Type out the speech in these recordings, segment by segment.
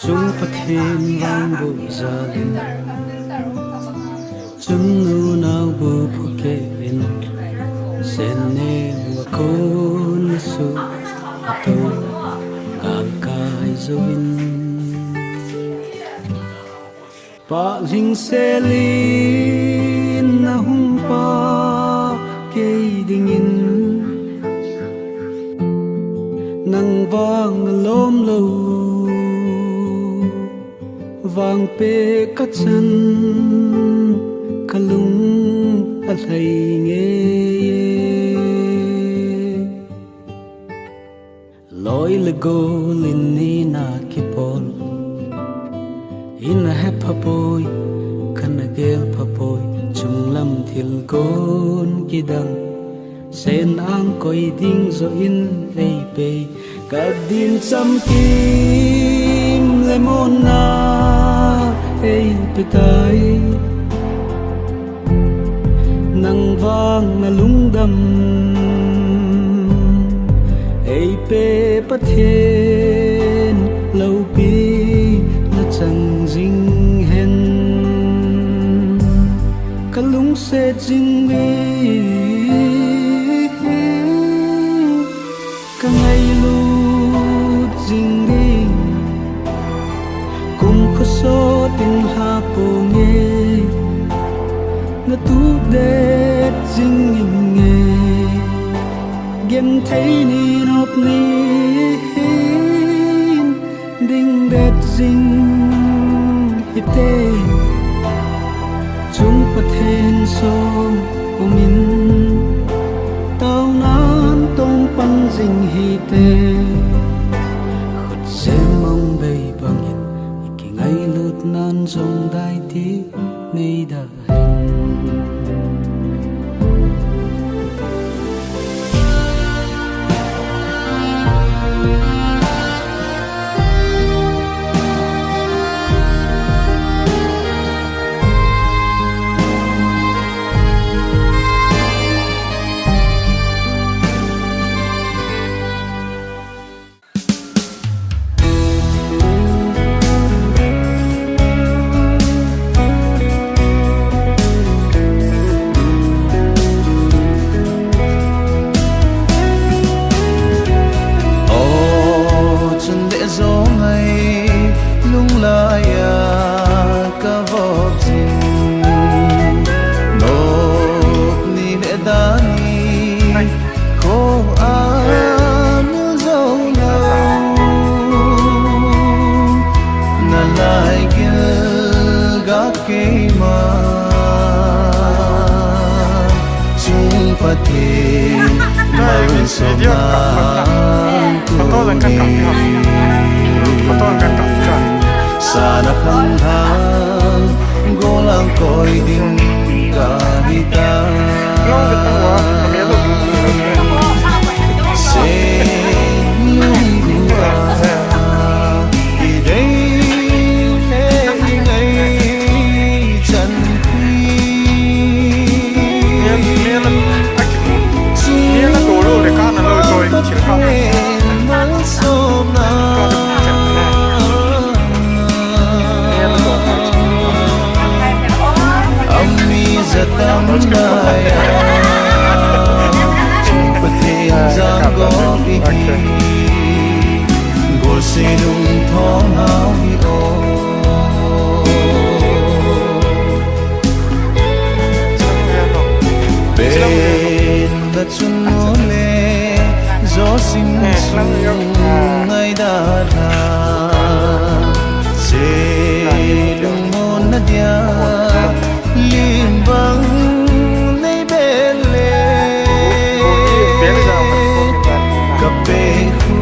chung pathen wang bu zalin chung nu nau bu phuken sen ne wa kon su to kan kai zoin pa jing selin na hum pa ke dingin nang wang lom lo vang pe ka chan kalung a thai nge loi le go lin ni na ki pol in a hep phapoy kan gel phapoy chung lam thil gon ki dang sen ang koi ding zo in ei pe ka din sam kim le mon na ei pe tai nang wang na lung dam ei pe pathen lo pi na chang jing hen kalung se jing mi ka ngai lu jing ding kum kho so tin ha po nge na tu de jing nge gen thai ni nop ni ding de jing ite chung pathen som umin tao nan tong pan jing hi te khut se mong bei bangin ki ngai lut nan jong dai ti nei da sana khang hang golang koi ding ka hita se lungua idei ne ngai chan pi ne la do lo de ka na lo koi chil ka zatam daya chupathen jang go bi gol se dung thong hao hi o ben da chun no le zo sim sung ngai da tha se lung mon na dia lim bang nei bele ka pe khu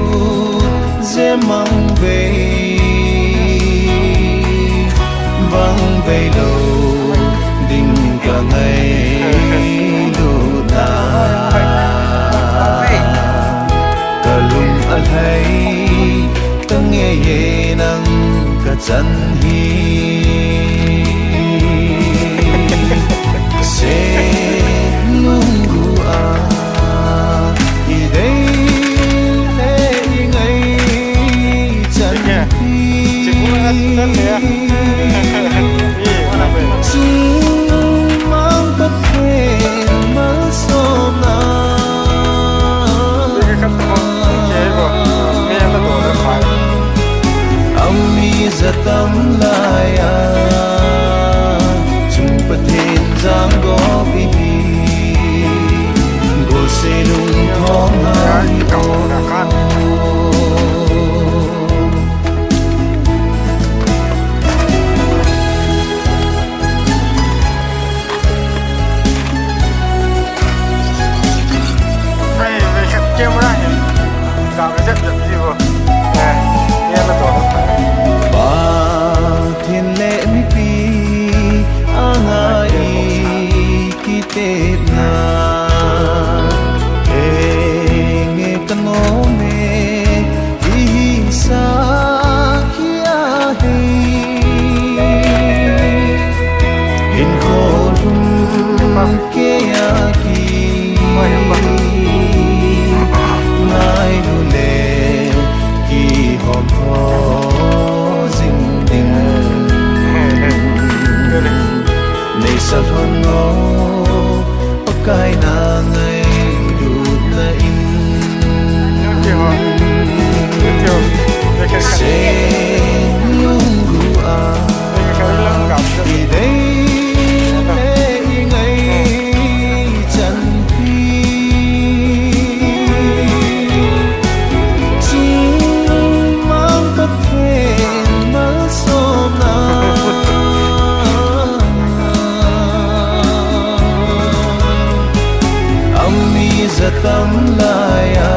je mang be bang be lo ding ka ngai lu ta ka lum al hai tang ye ye nang ka chan hi se lungua idei ne ngai chan hi Zatam laya chung pathin jang go bi gol se lung thong hai ko na kanไม่ขัดเกมได้กาวจะจับสิบ่เนี่ยละตัวthiên lệ mi pi angai ki te na e nge kano me hi sa kia he in khorum ke ya ki nai nu le ki hom tho nei sa thon no pakai na ngai dut na in se lung gu a i dei le ngai chan pi chi mang pa the mal so na zatam laya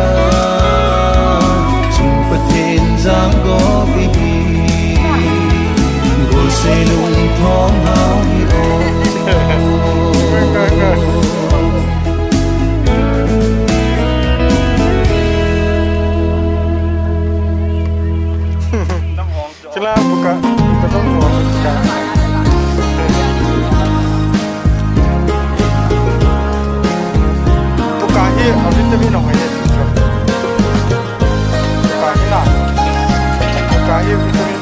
chung pathin jang go bi gol se lung thong hau hi o Sila buka ketemu sekarang Kahi vitamin no hai chu kahi na kahi vitamin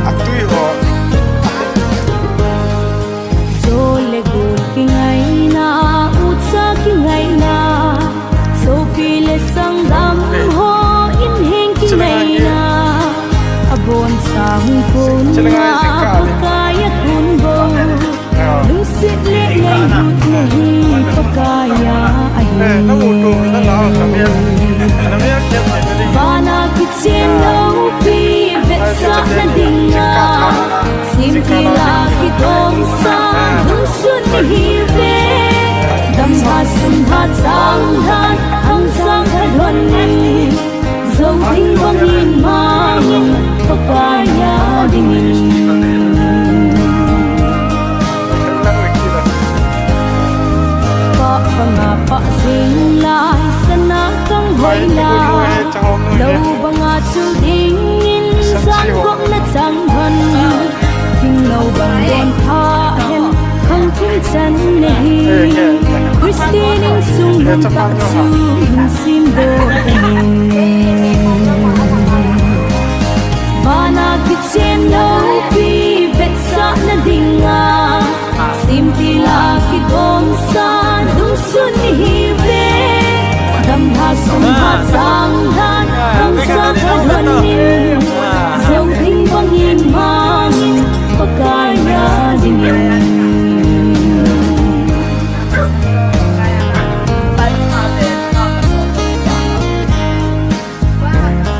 atui ho so le gul ki ngai na utsa ki ngai na so pi le sang dam ho in heng ki ngai na abon sang kun na kaya kun bo lusit le ngai hut nahi pakaya ai na mutu na la na me ke vana ki chen no pi vet sa na dinga sim ki la ki tom sa dum sun hi ve dam ha sun ha chang han ang sang ha don ni zo ding bang in ma pakaya ding banga pa sing lai sana kang hoi la đâu banga chu ding in san gom na chang han king lâu bang don tha hen khang thung chan nei Christine sung bang ta chu sim do vana ki chen no pi vet sa na dinga sim ti la ki gom sa sun hi ve dam ha sum ha chang han ang sa thon nin zong thing bang yin mang pakaya ding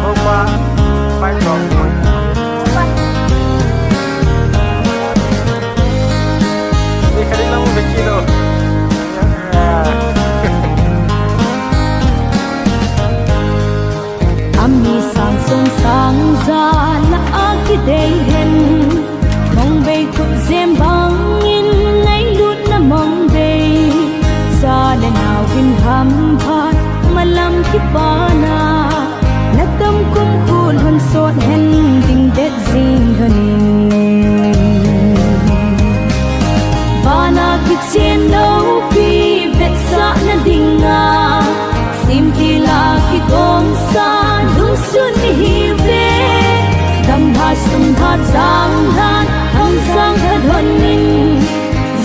Opa mai chong ni kadang lang mo kilo ami sang song sang za la aki dei hen mong bei ku zem bang in nai lut na mong dei sa le naw bin ham phat malam ki pana na kam kum khul hon sot hen ding det zing hanin vana ki chen no pi vet sa na dinga sim ti la ki gom sa dung sun hi ve dam ha sum ha chang han hang sang ha don nin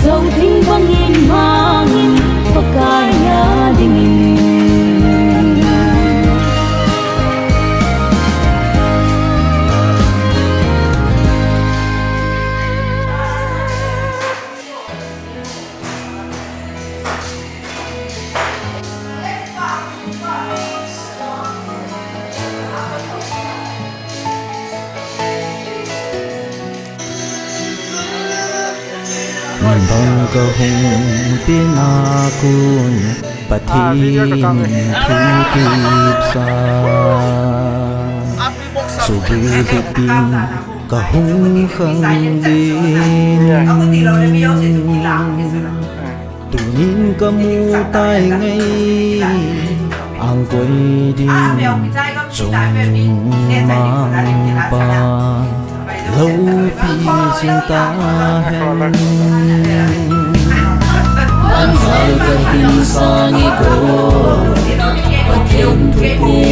zong thing bang in mang in pakaya ding in บังกะหงเปียนากุนปะทีทูตีบสาสุบูติปิงกะหงขังดินตุนินกะมูตายไงอังกวยดินจงมังปาlâu pi xin ta hen an hai ka hin sang i ko pa thêm thu ni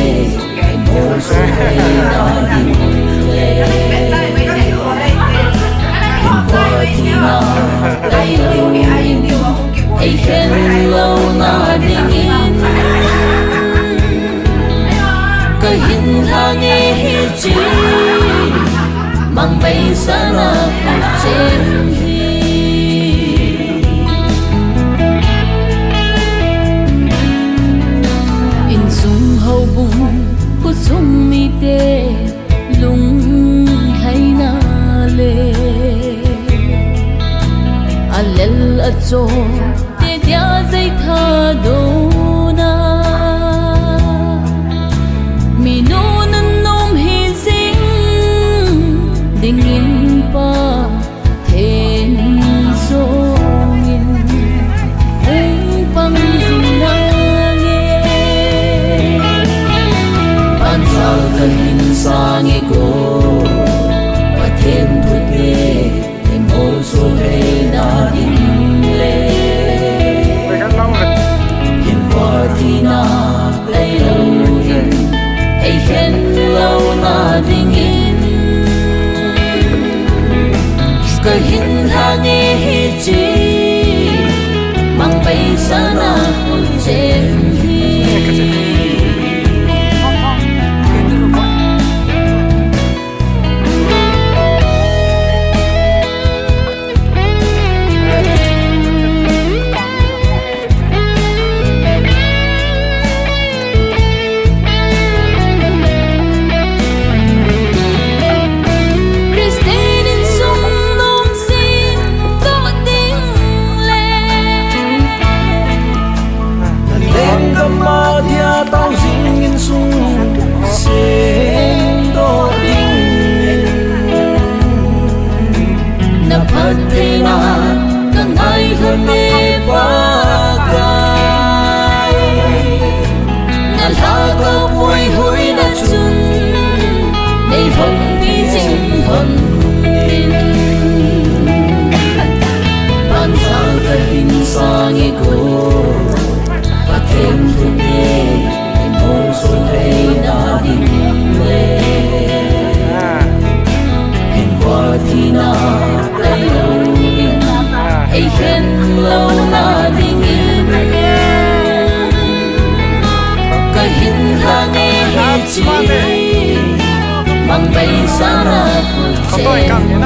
mo so na di le hin pa ti na dai lo ai khen lo na ding in ka hin ha nge hi chi mang bay sana trên hi in sung hậu bung ku sung mi te lung hay na le alel acho te dia zai tha do na mi no nan nom hi ding in pa then so in pang sing na nge pan sa ka hin sang e ko pa then thu ne em mo so he na ding le hin pa ti na lai lo in ai hen lo na ding in ka hin ha nge hi chi mang bay sana chen hi tao ding in sung sen do ding na patina ka ngai hone pa kai na la ka poi hoi na chun nei hong bi jing hon in pan sa ka hin sang e ko pa thêm thu ne so hey na ding le hin wa ti na lai lo in ai khen lo na ding in ka hin ha nge hi chi mang bay sana chen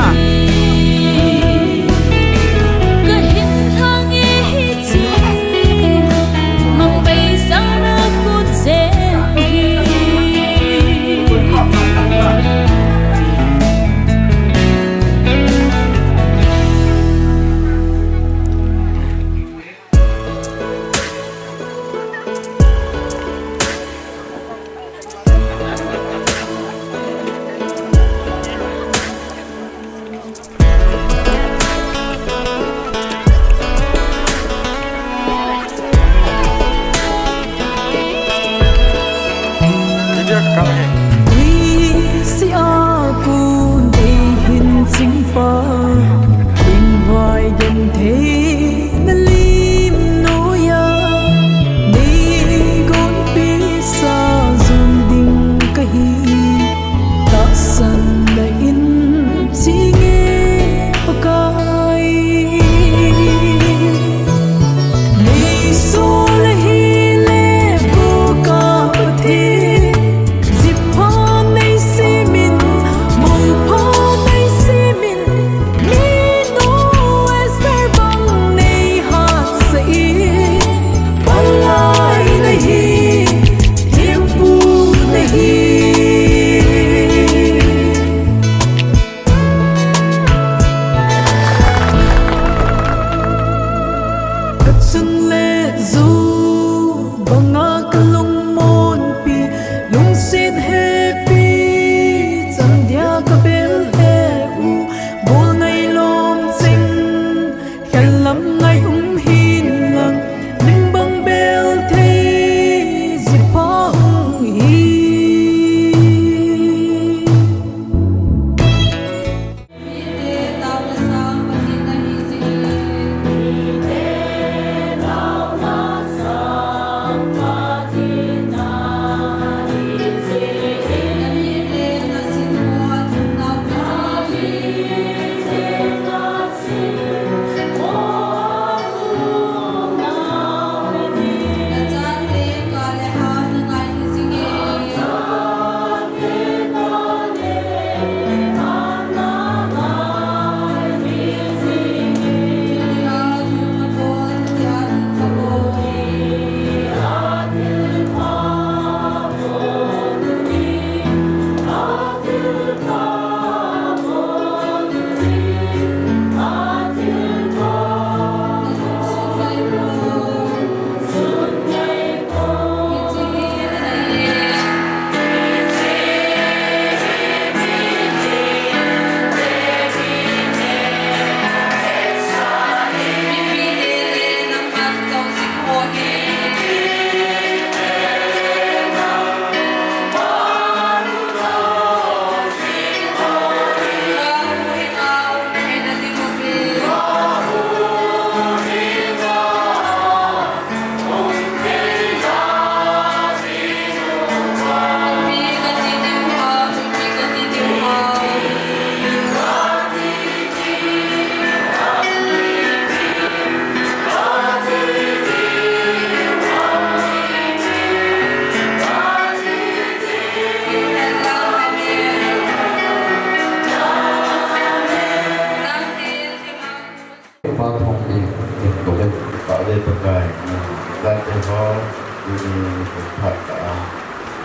ผัด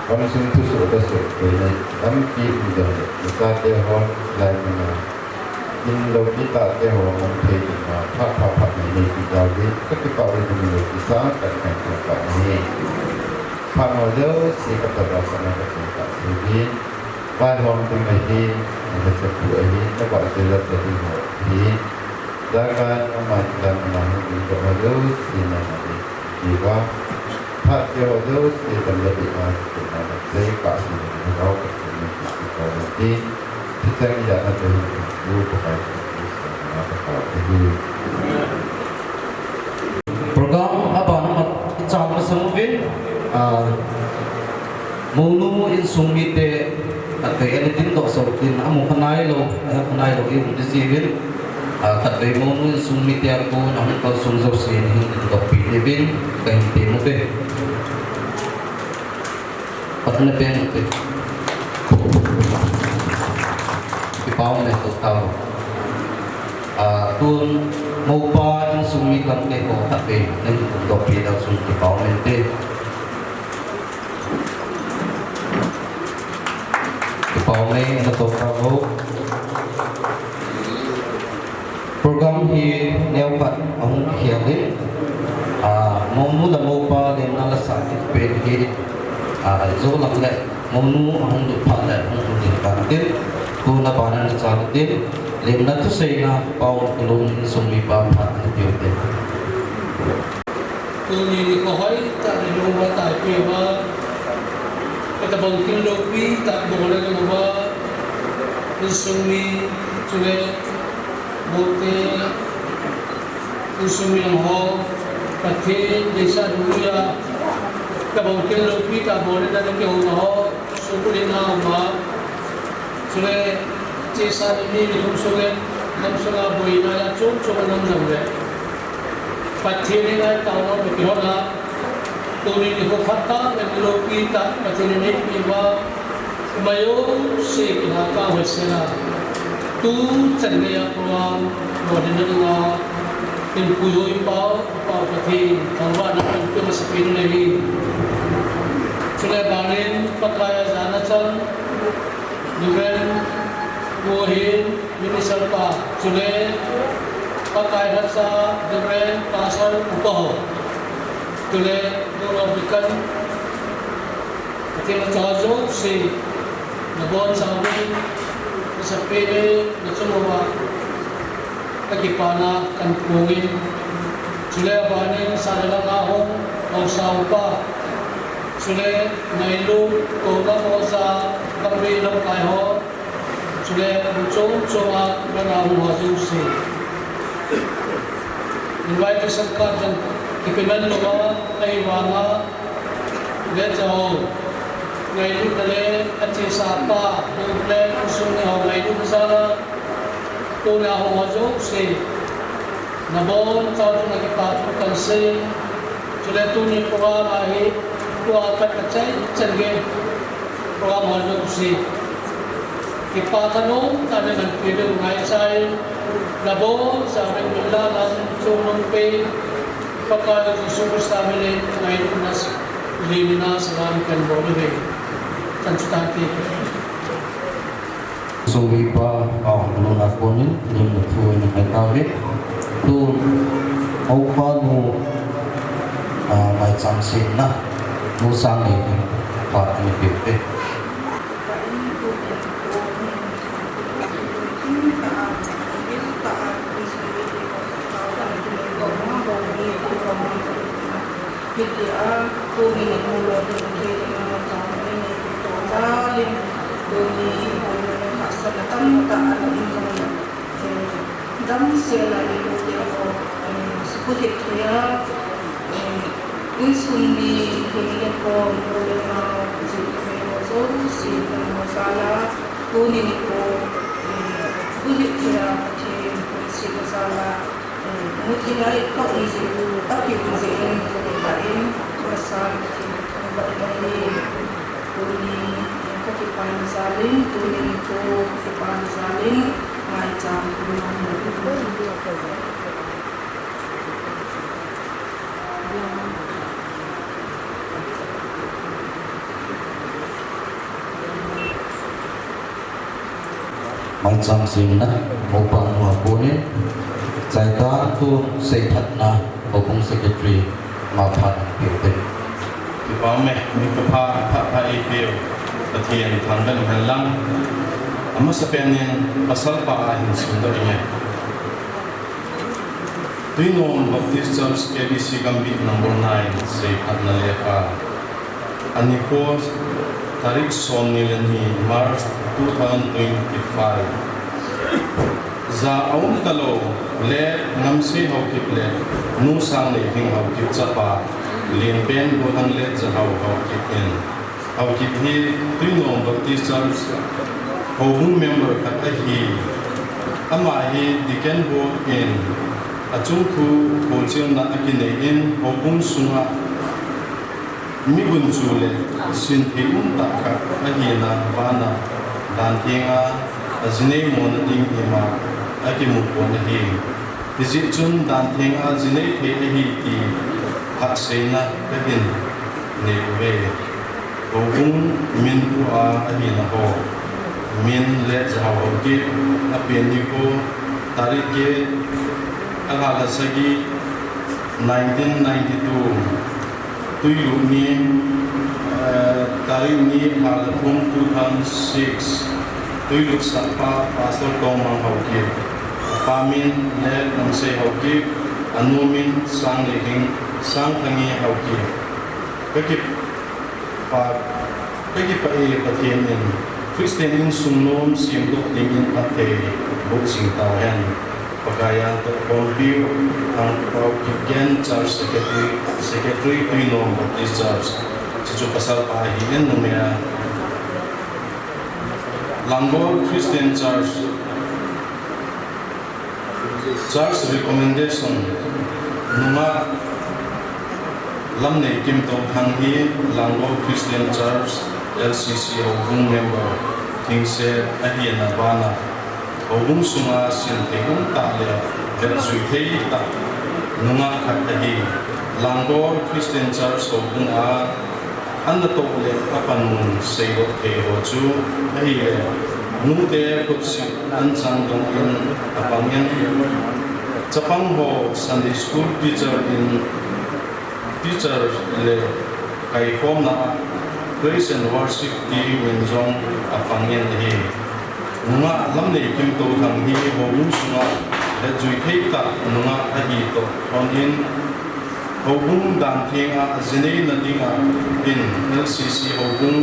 ก็ไม่ใช่ทุกส่วนแต่ส่วนเลยทั้งกีบเดินตาเดียวลายมันอินโดนีตาเดียวมันเทมาผัดในที่เราเรียกก็ที่เราเรียกมันที่สามแต่ในตัวแบบนี้พามาเดินสิ่งที่เราสามารถทำได้สิ่งนี้บ้านเราเป็นไงดีมันจะพูดอะไรแล้วก็จะรับได้ดีดังนั้นมันจะมาให้เรามาเดินสิ่งนั้นดีกว่าถ้าเจอเดินสิ่งนั้นดีมากนะใช้ภาษาที่เราเป็นที่เราดีที่จะมีอะไรที่รู้ก็ไปprogram apa nama cara semuvin mulu in sumite at editing do sortin amu kanai lo in disivin kat be mulu in sumite aku namu kal sumzo sin hin do pilivin kan temu be patne pen te pau me to tau tuôn mô pa in sumi kan ke ko ta pe nen do pi da sum ki pau men te ki pau me na to ka ho program hi neu pat ang khiam le mo mu da mo pa le na la sa ti pe hi zo lam le mo nu ang du pha le mo di ka te ko na pa na cha te lemna tu seina pau tulung sumi pa phat tiu te tu ni ko hoi ta ni lo wa ta pe wa ta bang kin lo pi ta bo le lo wa sumi chule bo te sumi ho ta the de sa du ya ta bang kin lo pi ta bo le ta ke ho su ku le na ma chule che sa ni ni hum so le nam so la boi na ya chom chom nam nam le pathi ni la ta no ke ho na to ni ni ko phatta le lo pi ta pathi ni pi wa mayo se ki na ka ho se na tu chan ne ya program bo de na na tin pu yo i pa pathi thang wa na ke ma se pi ni ni chule ba ne pakaya jana chal duben Muhin Minisal Pa Chule Pakai Rasa Dure Pasal Upaho Chule Dura Bikan Atina Chajo Si Nabon Sabi Nasapili Natsumawa Takipana Kanpungin Chule Abanin Sadalang Ahong Ausaw Pa Chule Nailu Koga Mosa Kambi Lam Kaiho Chule Chong Chonga Bana Huwa Jusi Invite Sarkar Jan Kipinan Loga Ay Wanga Lejao Ngailu Dale Achi Sapa Dule Kusuni Ho Ngailu Nasara Kuna Huwa Jusi Nabon Chao Chunga Kipatu Kansi Chule Tuni Kuwa Mahi Kuwa Pekacay Chenge Kuwa Huwa Jusi Ipatano tane ng piling ngay say labo sa aming nilalang sulong pay pagkala sa super family ngayon nas limina sa lang kan boleh tansutanti sumi pa ang tulong ako ni mo tuwa ni katawe tu au pa no mai chamsin na mo sang ni pa ni pipe Jadi aku ini mula dengan tamu ini itu jalan doni doni hasil tamu tak ada insan dam selagi dia seperti dia insumbi ini pun boleh mau jadi solusi dan masalah doni ini pun seperti dia si masalah mungkin ada kau isi tapi isi ini lain besar dari tuni kekipan salin tuni itu kekipan salin macam mai cham sim na mo pa mo punin chai ta tu sei that na hong secretary ma phan pi te ที่ป้าแม่มีกระเพาะพระเอเปียวตะเทียนทางด้านหันหลังอามาสเปนยังภาษาป่าหินสุดตัวเองด้วยนนบัพติสต์เช KBC กัมบีนัมเบอร์9เซพันนาเลกาอันนี้โค้ชทาริกซอนนิลนีมาร์ช2025จะเอาตลอดเล่นำเสียเขาคิดเล่นูสังในหิงเขาคิดจะป่าเลียนเป็นบุหังเล็ดจะเขาคิดเองเขาคิดที่ด้วยนนบัพติสต์เชเขาหุ้มเมมเบอร์กับที่อามาฮีดิเกนโบเองอาจุงคูโคเชียนนักกินเองเขาหุ้มสุนัขมีบุญจูเลสินเองตาคักอาฮีนาบานาดานเทียงอาจินเอมอนดิ้งเอมาอากิมุกวนเฮดิจิจุนดานเทียงอาจินเอเทอฮีตีฮักเซนะก็เห็นเนเวเขาหุ้มมินกูอาฮีนาโฮมินเล็ดจะเอาเก็บอาเปียนิโกตาริเกอาลาลาสกี1992ตุยลุนีตารินีมาลพุ่ง2006ตุยลุกสัปปะปาสตองมังเขาเก็บปามินเล็ดนำเสเขาเก็บอนุมินสังเลหิงสังทั้งนี้เขาเก็บก็เก็บปาก็เก็บไปประเทศนึงคริสเตียนสุนนมเสียงดุดิงอินอัตเตบุกสิงตาเห็นปกายาตบอลบิวทางเปาคิดเกนจาร์สเซคเรตรีตุยนอมบัพติสต์จาร์สจะจุภาษาปาฮีเอ็นนุเมียลังโกคริสเตียนจาร์ส recommendation นุมาลำในกิมตงทางฮีลังโกคริสเตียนจาร์สLCC เอาบุ้งเมมเบอร์ทิ้งเสียอาเฮียนาบานาเอาบุ้งสุมาสินเทอุนตาเลียเดินสุยเทียตานุงาขัดอาฮีลังโกคริสเตียนจาร์สเอาบุ้งอันนั้นตัวเล็กอปันมุนเสียดเทโอจูอาฮีเลนูเดกุศิอันจังตรงอินอปังยันจะพังโฮ Sunday School teacherเลไก่ฟอมนาPraise and worship team in Zong Apangyan He. Nunga lam nei kim to thang hi ho mun sunga le jui thei ta nunga a hi to on in ho bung dan thenga zinei na dinga in LCC ho bung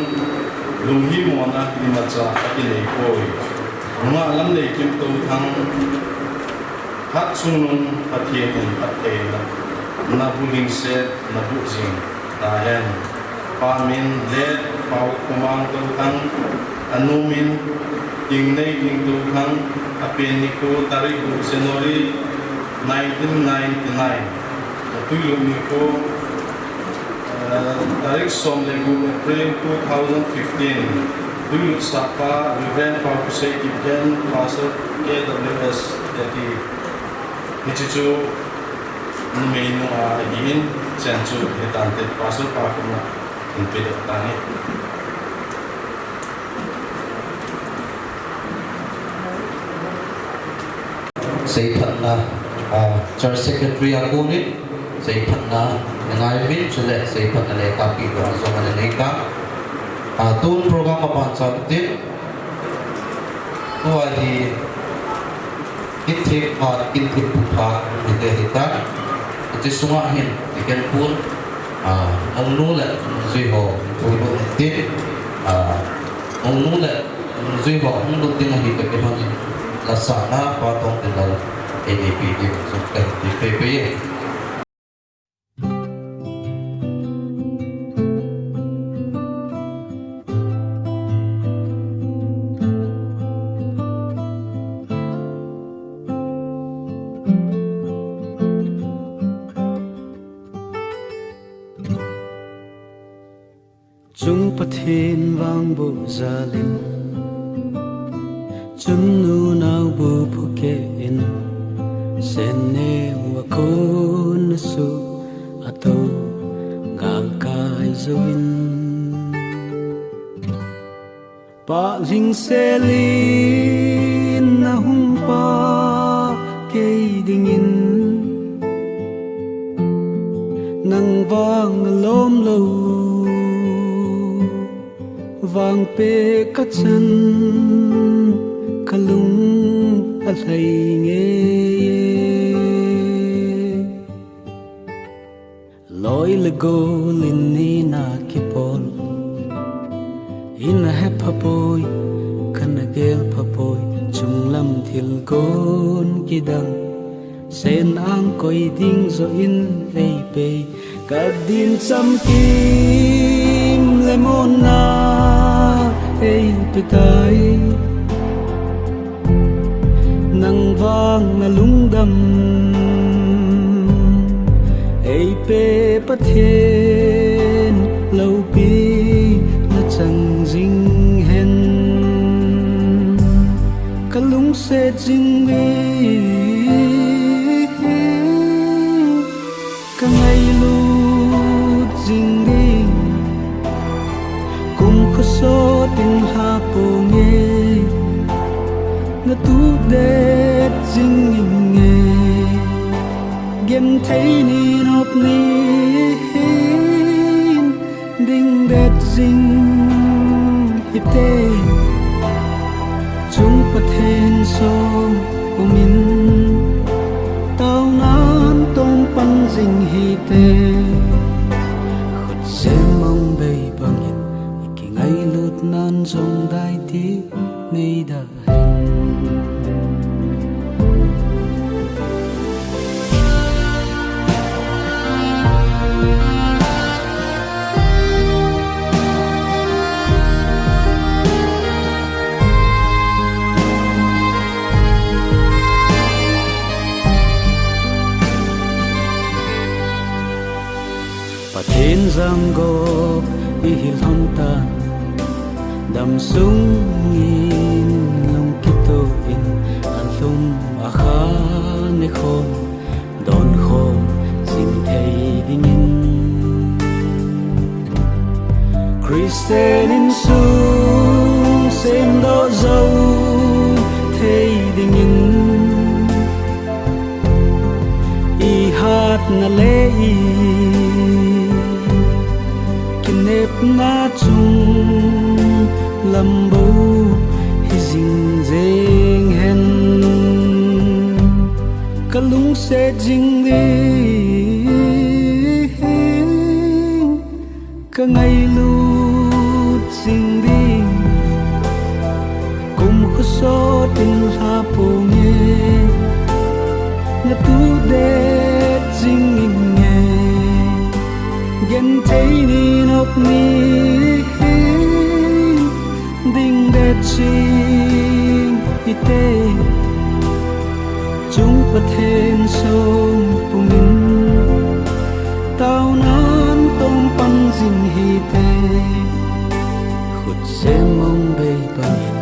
lung hi mona imacha aki nei koi. Nunga lam nei kim to thang hat sunung pathian in patte na buling se na bu jing ta hen Pamin led pau kumang tang anumin ting nei ting tang apen niko tarik January 1999 tuyo niko tarik som legu April 2015 tuyo sapa event pau kusai kibjan pastor KWS jadi nichicho numeno agin sensu etante pastor pakuma Impede tani. Say Patna, Church Secretary Agunit, say Patna, Nangai Min, Chile, say Patna Leka, People, Zoma Leka, Tun program upon something, who are the Intake or Intake Pupa, in the Hita, it is Sumahin, you can pull. Ông nu là duy hộ tôi luôn tiếp ông nu là duy hộ ông đầu tiên là hiện tại cái phần là xã na và tổng tiền là ADP đi dùng cái PPP Chung pathin wang bu zalim Chung nu nau bu phuke in Sen ne wa kon su ato gal kai zoin Pa ling selin hung pa ke ding in nang wang lom lo wang pe ka chan kalung a lai nge loi le go lin ni na ki pol in he pha poi kan gel pha poi chung lam thil gon ki dang sen ang koi ding zo in ei pe ka din cham kim le mon na ei pe tai nang wang na lung dam ei pe pa thiên lâu pi na chang jing hen ka lung se jing mi ka ngai lu jing đi cùng khu so tình ha po nghe na tu de jing nghe gem thấy ni nop ni ding det jing hite chung pathen som umin tao nan tong pan jing hite khut se mong bay bangin iki ngai lut nan jong dai ti nei da Pathin zam go i hil hon tan dam sung in long kito in an thum a kha ne khom don khom sin thei ding in Christian in sung sem do zo thei ding in i hat na le i nếp na chung lâm bố hi ding deng hen ka lung se jing đi ka ngai lu jing đi cùng khu so tình ha po nghe na tu de jing nghe gen thấy ni nop ni ding de ching ite chung pathen som pumin tao nan tong pan jing hite khut se mong bay bangin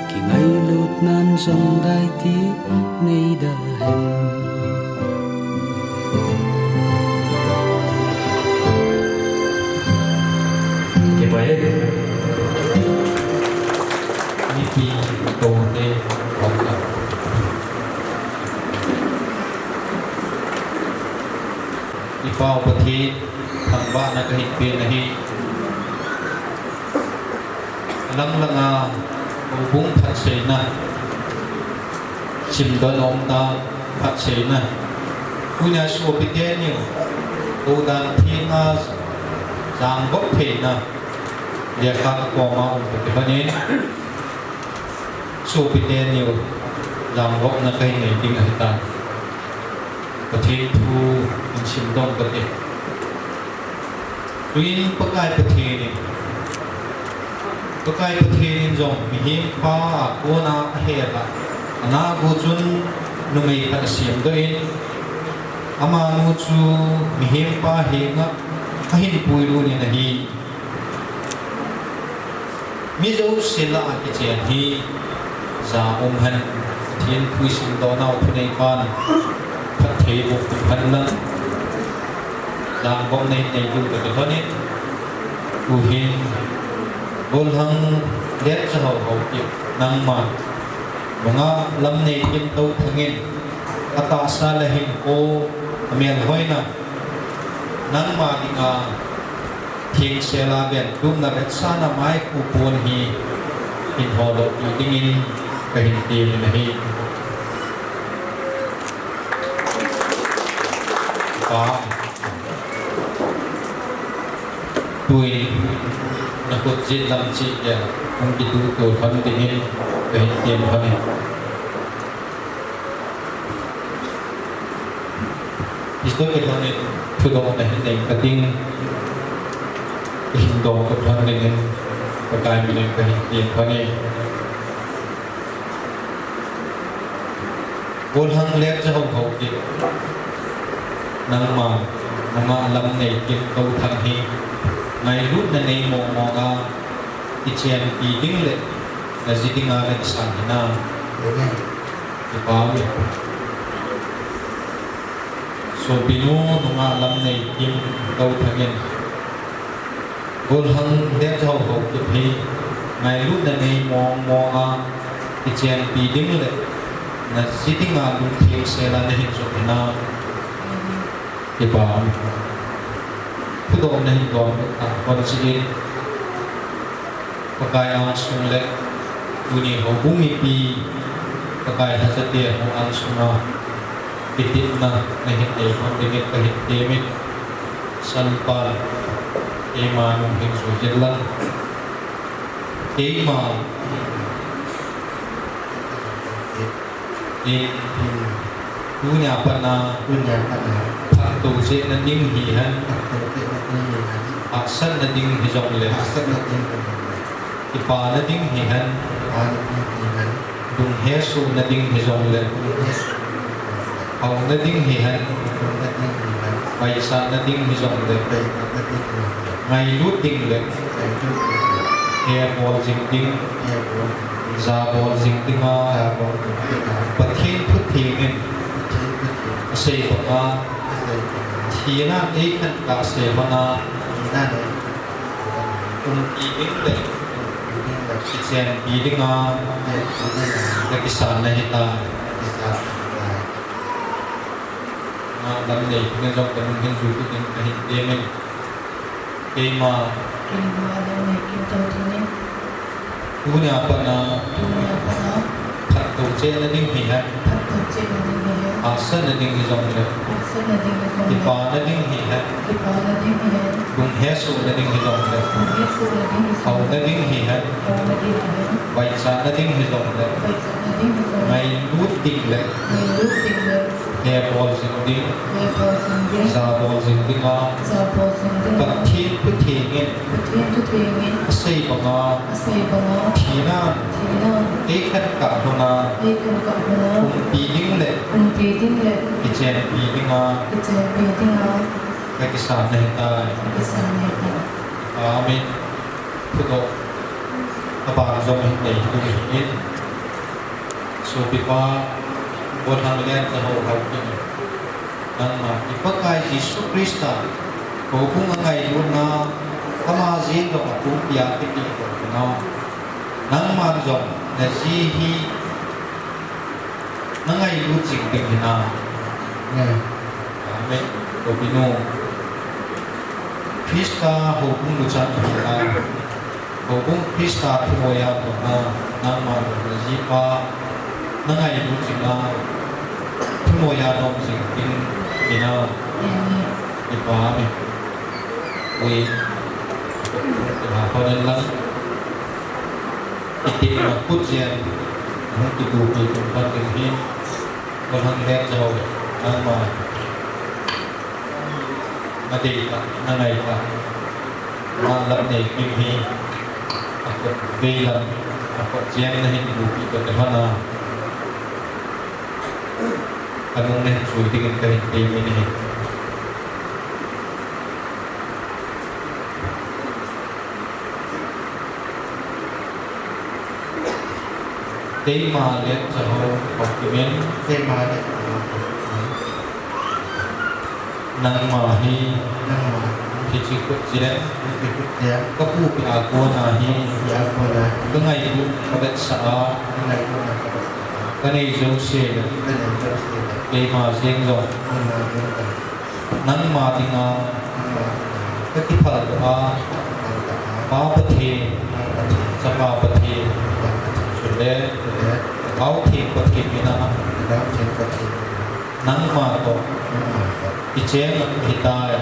ki ngai lut nan jong dai ti nei da hen Pi to te hong ka i pau pathi thang ba na ka hit pe na hi lang langa bung phat se na sim don om ta phat se na punya so pi te ni o dan thi na jang bok phe na ya ka ko ma om pe ba ni so pi te ni jang bok na kai nei ding a ta pathi thu in sim don ka te tuin pakai pathi ni pakai pathi ni jong mi him pa ko na he la ana go chun nu mei ka siam do in ama nu chu mi him pa he nga a hi pui lu ni na hi mi zo sila ki chen hi za han thiên pui sim do nau thu nei pan phat the bo phan na dang bom nei nei du ka ko ni u hin bol hang let cha ho ho ki nang ma mga lam nei kim tau thangin ata salahin o amel hoina nang ma dinga thing sela ben dum na bet sana mai ku pon hi in holo dingin kahin ti na hi pa tui na ko jin lam chi ya ang itu to phan dingin kahin ti phan ni isto ke thane thudo na hin nei kating hin do ko thang dingin pakai mi nei kahin ti phan ni bol hang lek ja hong hong ki nang ma mga lam nei kim to thang hi ngai lut na nei mo mo ga ichen pi ding le na jidinga na san na ki pa mi so binu nunga lam nei kim to thangin bol hang lek ja hong hong ki hi ngai lut na nei mo mo ga ichen pi ding le na jidinga lu thim se la na hin so na ki paผู้ดมในดอนคนสินปกายอังสุงเล็กดูนี่เขาบุ้มีปีปกายทัศเตียของอังสุงาปิดนะในเหตุใดของเด็กกับเหตุเดมิดสันปานเอมานุหิงสุเจลันเอมาเอดูนี่ปนาพักตูเจนันยิ่งหีฮันaksan na ding hijong le ipa na ding hihan dung hesu na ding hijong le aw na ding hihan paisa na ding hijong le ngai lut ding le he bol jing ding za bol jing ding ma pathin phut thingin sei pa thina ei khan ka se mana i ding le chen i ding a le kisan na hita ma lam nei ne jok kan hin ju ku tin ka hin de men ke ma lam nei kim to tin dunya pa na phat to che na ding hi ha asan na ding hi jong le ipa na ding hi ha dung hesu na ding hi jong le aw na ding hi ha bai sa na ding hi jong le ngai lut ding le he bol sing ding za bol sing ding a pat thi pu thi ngin sei ba nga thi na e khat ka hona pi ding le ki chen pi ding a ka ki sa na ta amen puto aba jong hin nei tu ni so pi pa bol hang len ta ho ha ki nang ma ipakai Yesus Krista ko kung ngai lu na ama jin do ku pia ti ti ko na nang ma jong na ji hi nang ngai lu jing ding na amen ko binu Krista ho kung lu chan ha ko kung Krista thu mo ya ko na nang ma na ji pa nang ngai lu jing na thu mo ya no jing ding ina ipa me we Honen lang itin na kutyan ang tigupi kung pagkirhin walang lerjaw ang madita nangay pa malap na ikimhi ako bilang ako siyan na hinigupi ko naman na anong nahinsuitingin ka hindi minihin tema lihat jauh dokumen tema nang mahi kicikut jiran kepu piago nahi kengai ibu pada saat cái này giống xe đấy cái mà riêng rồi nắng mà thì nó cái phần của báo bất thì sắp vào bất thì chuẩn đề báo thì bất thì như nào nắng mà có cái chén thì tai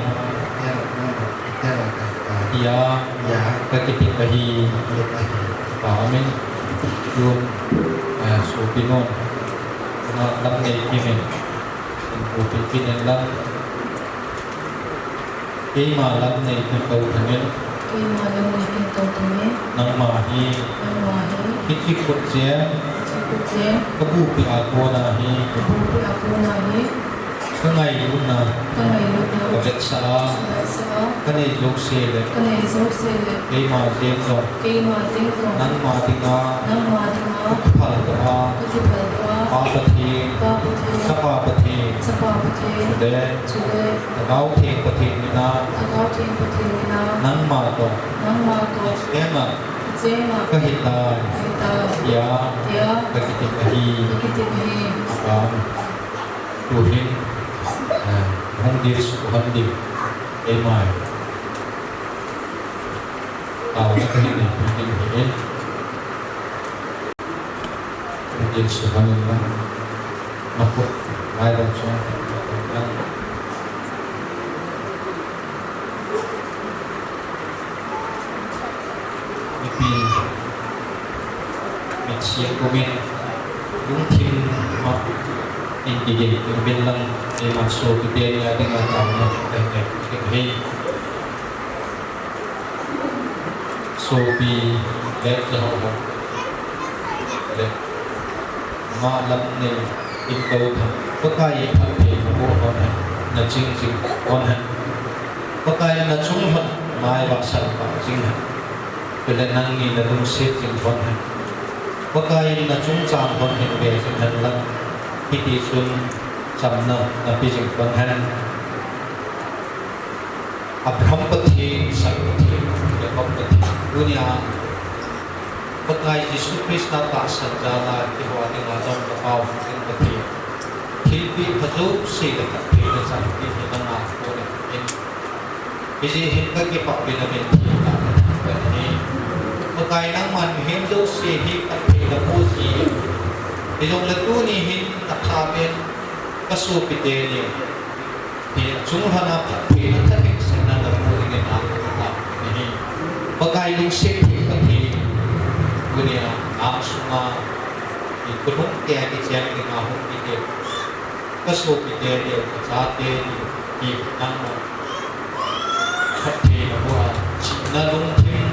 ya cái titik bahi amin yun so pinon na lam nei kimen ko pinen lam ke ma lam nei ko thamen ke ma lam nei ko thamen nang ma hi ki ko je ko bu pi a ko na hi cái ngày lúc nào có việc sao cái này lúc xe đấy cái mà riêng rồi nắng mà thì nó phải có bất thì sắp vào bất thì để báo thiên bất thì như nào nắng mà có cái mà cái hiện tại ya cái cái tu hin hong dir su han dir mai tao nó cái này mình hiểu hong dir su han nó nó cũng mai đâu cho mình chia của mình đúng thiên học indigin yung bilang ay maso kipiyay nga ating atang na kikhay Sophie let sa hoko let maalam na ikaw pagkaya pagkaya mabuha na ching onhan pagkaya na chunghan maibaksan pa chinghan pila nangi na lungsit yung onhan pagkaya na chungchan onhan kaya chinghan lang Hiti sun samna nabi jing banhan abhampati sakti abhampati dunia pakai Yesus Kristus ta sanjala ki hawati ngajam kapau pati hilpi phajo se da pati da sakti da na ko ne iji hinka ki pakpi na ben ni pakai nang man hin jo se hi pati da ko ji Ilong lagu ni hin takhaben kasupite ni chunghana phapi na thakin sana na puri ni na ni bagai ling sik ni dunia am sunga ikunung kya ki chen ni ma hu ni ke kasupite ni chate ni nang phapi na wa china lung thim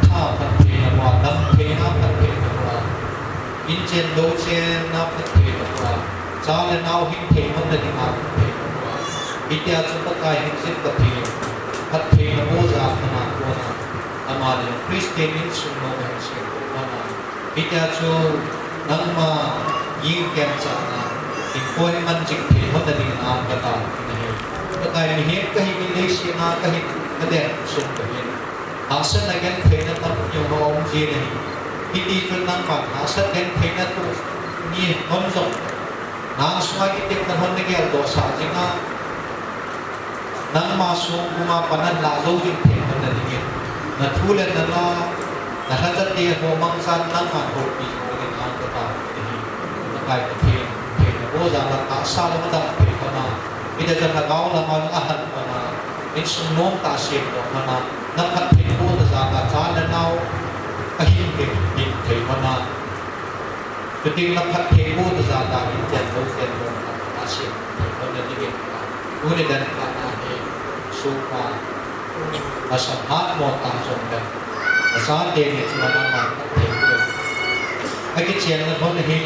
tha phapi na wa dam ke na phapi na wa Inchen do chen na phathi na cha le nau hin the man na ma phathi itya chu pakai hin sin phathi na bo ja na ko na amale Christian in sun no ha se na itya chu nang ma yin ken cha na in koi man jik the man na na ka ta ni pakai ni he ka hi le si na ka hi ka de sun ka hi asan again the na tam yo ho ji ni Hiti chun nang pa asat den thena tu ni honjong nang sma ki tik na hon ne do sa jinga nang ma su kuma panan la zo jin the na ni na thule na la na hadat te ho mang san nang ma ho pi ni na ta ta ni na kai ta the na bo za la ta sa la da pe pa na ida jan na gaw la ma na han pa na in sun nom ta se ko na na khat the bo za ka cha na nau ahin ke din thei mana keting na phat thei bo ta za ta in chen lo chen lo ta se ko ne ni ke u ne dan ka na he su pa asam ha mo ta som da asa te ni chu na ma thei ko ai ke chen na thon he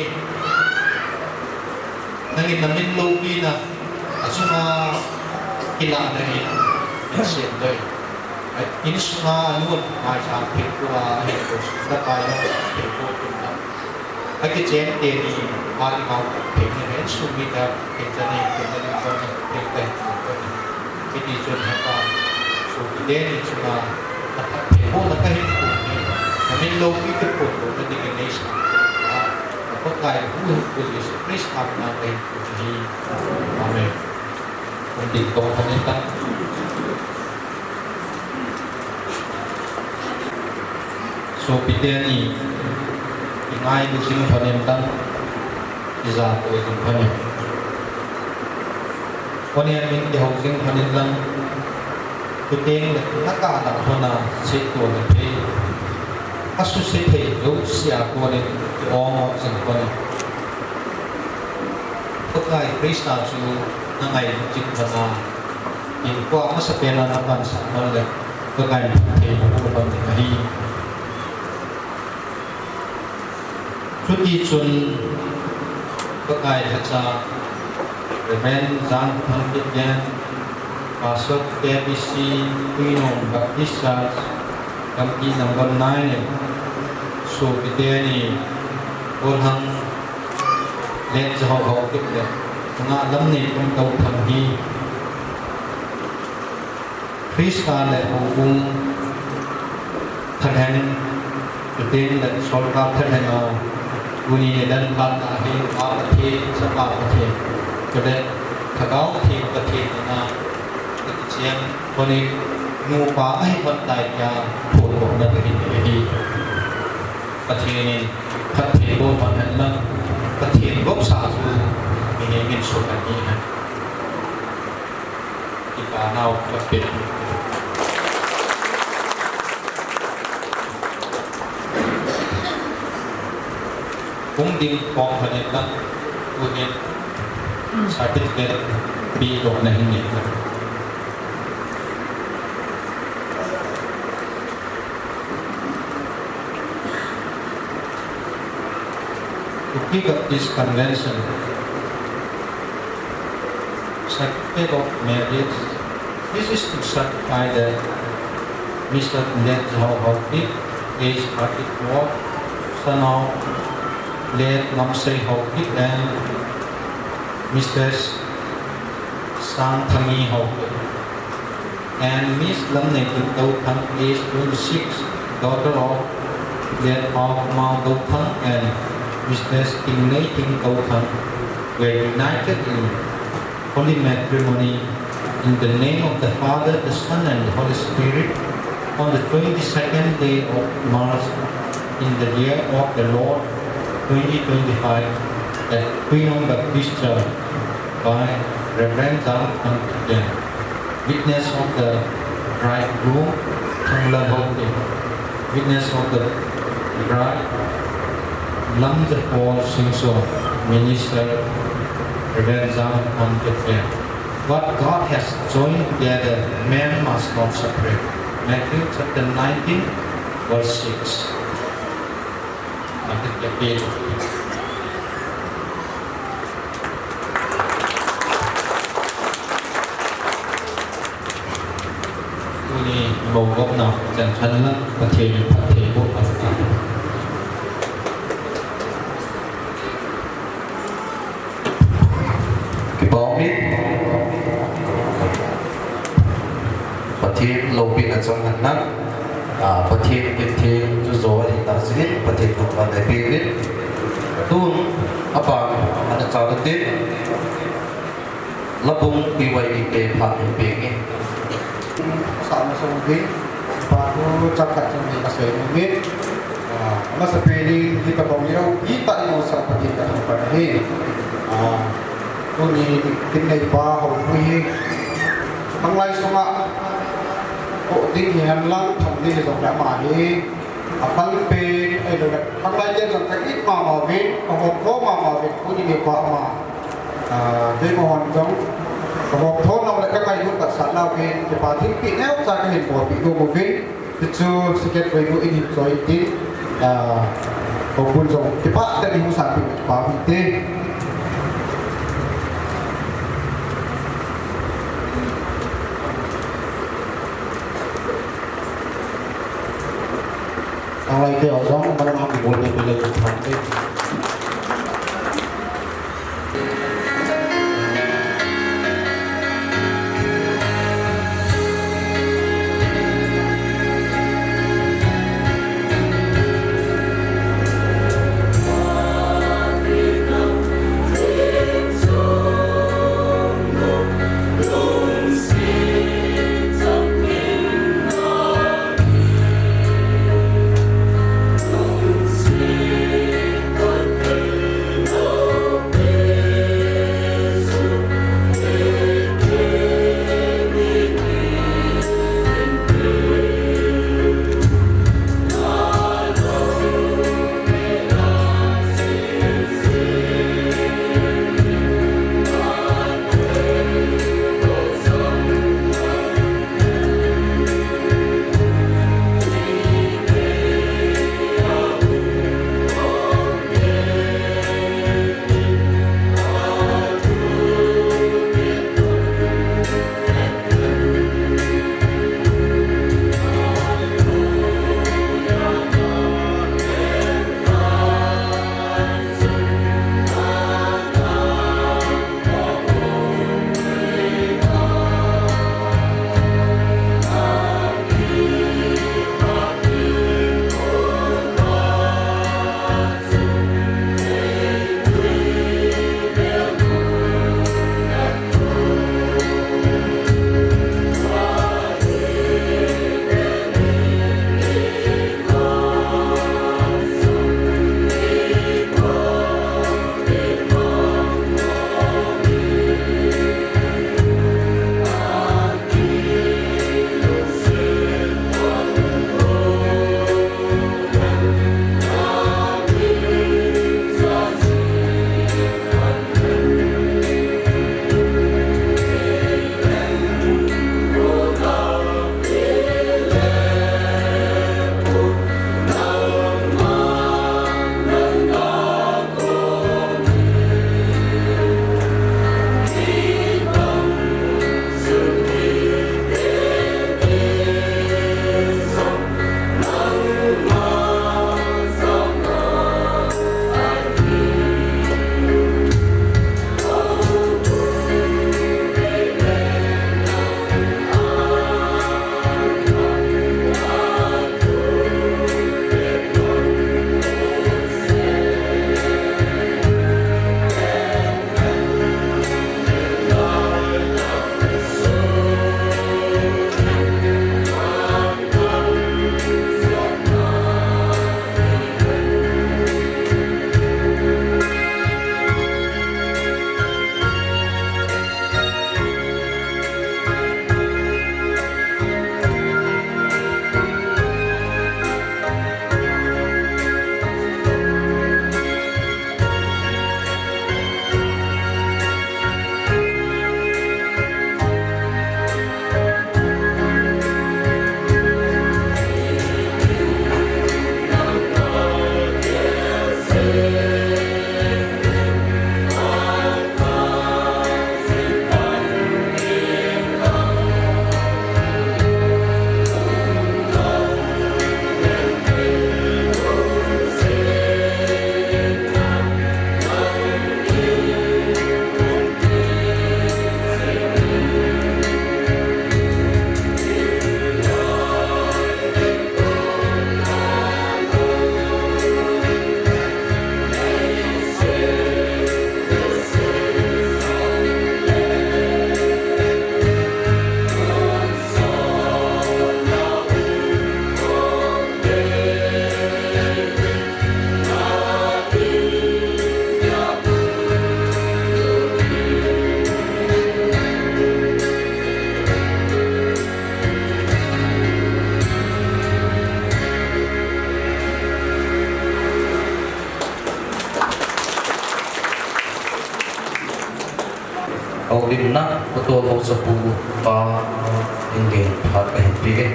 nang in namin lo bi na asuma kila na he se doi ini semua luar macam perkara itu sudah kaya perkara. Agar jen teri hari mau perkara sumida perkara kau perkara. Ini juga apa? Sumida ini cuma apa perkara nak hidup ni. Kami logi perkara nanti Indonesia. Pagkai Yesus Kristus na kay Puji. Amen. Kundi ito kanita. So piteni ingay di sing panentan isa ko itong panen. Kanian min di housing panentan piteng nakaanak ko na sito na pay asusite do siya ko ni omo sa ko ni pagkai Krista su nangay jik na in ko ama sa pena na ban sa mala pagkai te ko ban ni Chuti chun pagkai sa Reverend John Pangkityan Pastor KBC Quinong Baptist Church Kampi number 9 so piteni orhang let jaho kitne nga lamne kum tau thamhi Krista le ung thanen piteni le solka thanen Uni dan bata he apathe sapathe kade thagau thi pathe na chiam koni nu pa ai pat dai ya phun bo na hi hi pathe ni pathe bo pan han na pathe gop sa su ni ngin so kan ni ha kita nau pathe Kung din po kanila unit certificate bilog na hindi. To pick up this convention, certificate of marriage, this is to certify that Mr. Ned Zhao Hawkit is Article son of Let Namsay Hawkit and Mrs. Sang Thami Hawkit and Miss Lamne Tau Thang is 26, daughter of Let of Mount Tau Thang and Mrs. Tinglay Ting Tau Thang were united in holy matrimony in the name of the Father, the Son and the Holy Spirit on the 22nd day of March in the year of the Lord 2025 at Quinong Baptist Church by Reverend John Pangkityan, witness of the bridegroom Thangla Hawkit, witness of the bride Lam Paul Singso, minister Reverend John Pangkityan. What God has joined together, man must not separate. Matthew chapter 19, verse 6. Ini bogop na dan chanla pathe bo pasta. Kibawit pathe lobit atong hanak pathe ithe ju zo ni ta sit pathe thwa da pit tun apa ana chawate labung piwai ke pha pe ke sama sungguh baru cakap sendiri kasih mungkin masa pending kita bangun kita mau seperti kita pada hari ini kita bahu punya panglai semua kok tinggian lang thambili sudah mahi apal pe itu panglai jadi sakit mama bin kok mama bin punya dia mama dia mohon dong Kalau thôn nào lại các ngài luôn cả sản nào về thì bà thích bị néo ra cái hình của bị đồ một bên thì chưa sự kiện với người đi rồi tin có buồn rồi thì bà đã đi mua sản品bà bị tê Ang lại kêu giống mà nó bị buồn thì bây giờ thằng tê ho lim na ko to ho sa pu pa ingen phat pa pi e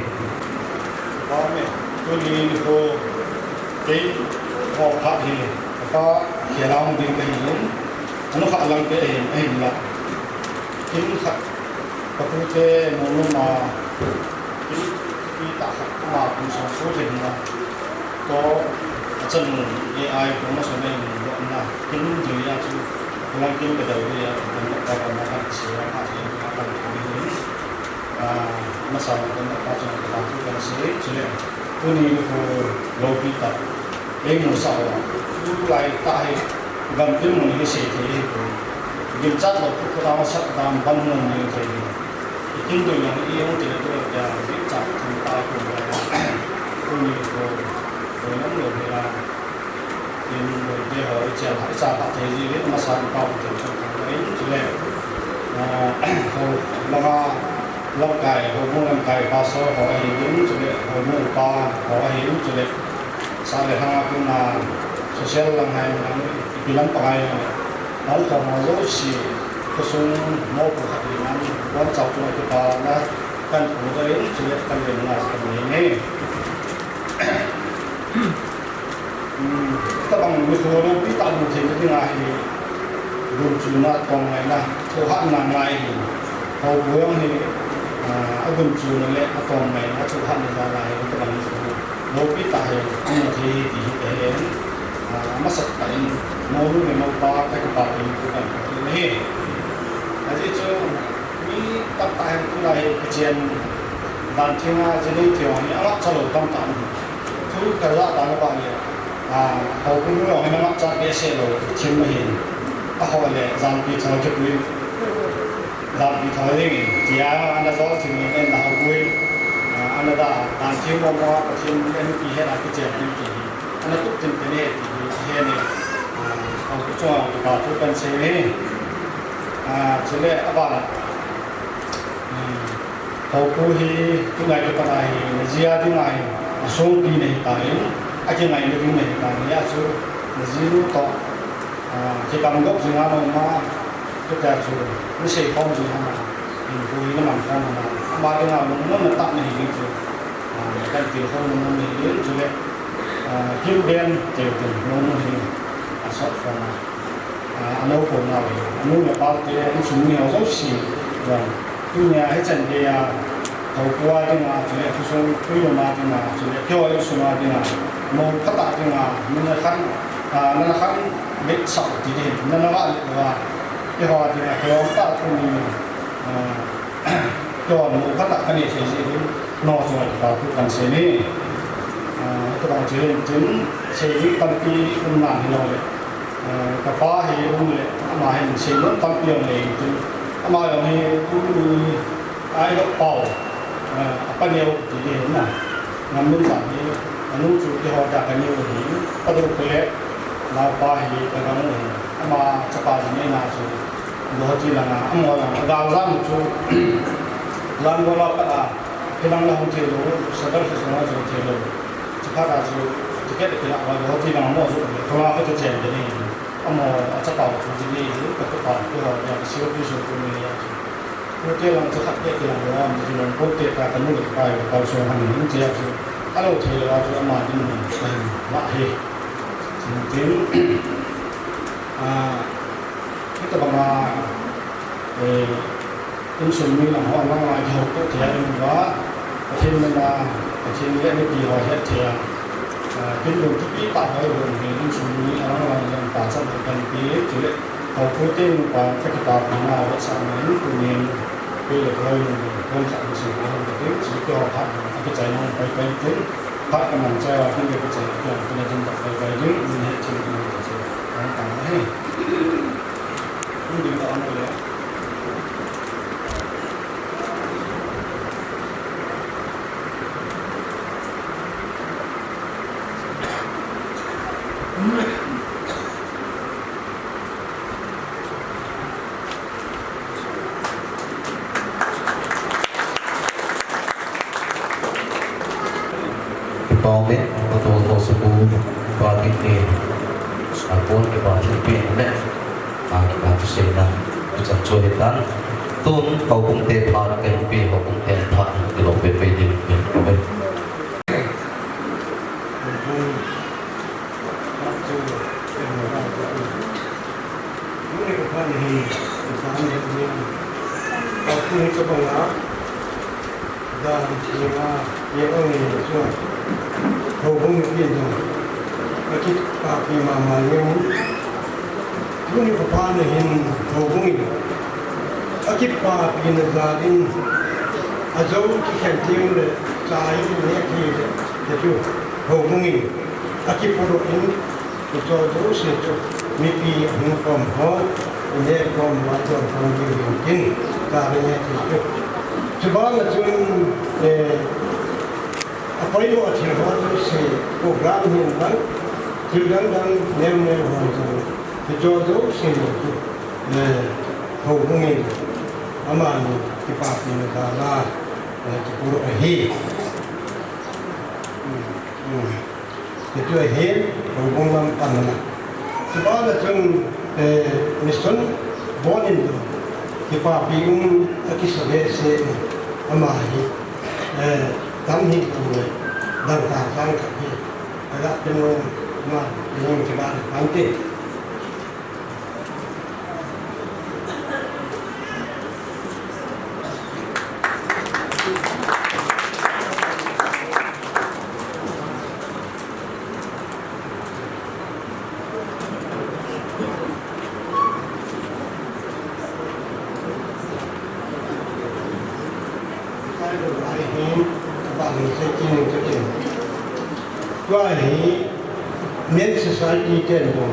ba me ko ni ko ke ho phat hi ka ke la mo din ka yin ano ka alang pe ai la kin kha ka pu te mo no ma ki ta kha ma ku so so te na ko chân AI của nó sẽ nên gọi là kính gì ra chứ là kính cái đầu đi ra chúng ta còn là các sự phát triển các phần của mình nó sau đó nó ta cho làm cho cái sự cho nên tôi nghĩ là lâu kỳ tập để một sau lúc lại tại gần cái một cái sự thế điểm chắc là cái tao sắp làm văn minh như thế kính tôi là ý ông thì tôi là viết chặt thành tài của mình tôi nghĩ là rồi nó người thì là nhưng người kia họ chỉ phải ra tạo thế gì biết mà sao cao thì trong đấy chỉ là họ lâu cài họ mua làm cài ba số họ hiểu chỉ là họ mua ba họ hiểu chỉ là sao để hàng cũng là social làm hay làm bị làm bài nó còn nó rất gì cái số mua của họ thì nó quan trọng cho người ta là cần của đấy chỉ là cần đến là cần này ta bằng cái số nó biết tạo một thế cái này thì dùng chủ là còn này là số hạn là ngày thì hầu cuối thì dùng chủ là lẽ còn này nó số hạn là ngày ta bằng nó biết tại một thế thì cái nó sạch tại nó luôn là nó ba cái bảo hiểm của mình này là gì chứ mi tập tại cái này cái chuyện đàn thiên nga cho nên thì họ ăn cho được tâm trạng thứ cái đó là bao nhiêu họ cũng nói là nó cho cái xe rồi chiếm mà hiện họ lại giảm bị thổi chụp đi giảm bị thổi đi thì anh đã rõ thì mình là họ quên anh đã làm chiếm mua và chiếm cái gì hết là cái chuyện gì anh đã tụt tiền cái này thì hiện này họ cũng cho vào thuốc bên xe này cho nên các bạn họ cũng hi cái này cái này gì à cái này số đi này tại cái này nó cũng này tại nhà số zero to khi cầm gốc gì nào mà cái giá số nó sẽ không gì nào thì vui nó làm không mà ba cái nào nó tạm này thì cái tiền không nó này đến rồi kiếm đen tiền nó thì sót phần anh đâu còn nào anh nuôi là bao cái anh xuống nghèo rất xỉu rồi tôi nhà hết trận thì hậu quả thì mà chúng tôi xuống tôi dùng mà thì mà chúng tôi kêu ai xuống mà thì mà một tất cả thì mà nên là khăn biết sọc thì nên nó gọi là cái họ thì là kêu ta thì kêu một tất cả cái này thì gì nó rồi vào cái phần xe này các bạn chính xe đi tâm kỳ cũng làm thì rồi các ba thì cũng là mà hình xe nó tâm kỳ này thì mà thì cũng ai đó bảo bao nhiêu thì đến là nằm bên cạnh thì anh chủ thì họ đặt cái nhiều thì bắt đầu cái là ba thì cái đó mà chắc là như nào rồi đó chỉ là anh nói là đào ra một chút làm qua là cái năng là không chịu được sau đó thì nó chịu chịu được chắc là chịu thì cái là đó chỉ là một số không là cái chuyện đấy anh mà chắc là chủ gì đi cái bảo cái họ là siêu cái số của mình cái kia là chắc cái kia là nó chỉ là một cái cái nó được bài vào số hàng những cái gì cái đầu thì là cho mà đi mình lại thì tiếng cái tập mà cái số mình là họ đang lại học tốt thì đó thêm là thêm cái gì họ hết thì cái đường thiết bị tạo ra đường thì cái số mình nó là tạo ra một cái chủ đề họ cố tình và các cái tạo nào để sang đến của mình bây giờ hơi hơn sẵn sự hơn cái chỉ cho họ cái trái nó phải cái tính phát cái màn treo cái việc cái trái cái này dân tộc phải cái những mình hệ trình của mình sẽ đang tăng hết không được đó nữa bao mét ô tô ô tô và kinh tế pun ke bawah Filipin ni cái bawah tu saya dah จังช่วยกันต้นเขาคงเตะผ่านกันปีเขาคงเตะผ่านก็ลงไปดินไปนี่ก็บังอาจดานที่ว่าเยอะเลยช่วยเขาคงไม่ได้อาทิตย์ปาปีมาเนี่ยนี่ก็ผ่านเห็นเขาคงอาทิตย์ปาปีนซาดินอาจจะที่แข่งทีมเลยสายเนี่ยที่จะช่วยเขาคงอาทิตย์ปาปีนจะดูสิจะมีปีหัวความหอมเนี่ยความหวานความยืนกินการเนี่ยที่ช่วยsebenarnya cuma apa itu acara itu program yang kan tidak dan nem itu jodoh sih hubungan aman kita punya negara itu pura itu hubungan tanah sebenarnya cuma mission bonin kita bingung lagi sebesar amai kami itu dan tangan kami agak penuh mah yang kita nantiว่านี้เน้นสถานที่เด่นของ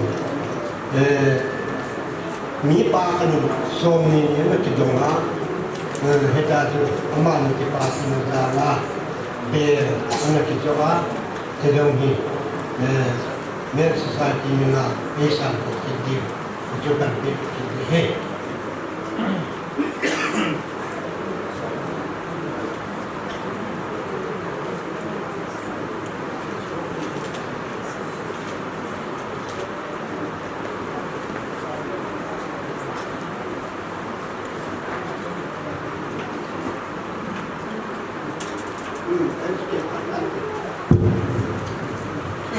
มีปากันโซนนี้มันจะดงละเหตุการณ์อามันที่ปากันดาละเปย์อันนั้นที่จะว่าจะดงนี้เน้นสถานที่มันน่ะเอซันที่ดีจะเป็นที่ดีเฮ้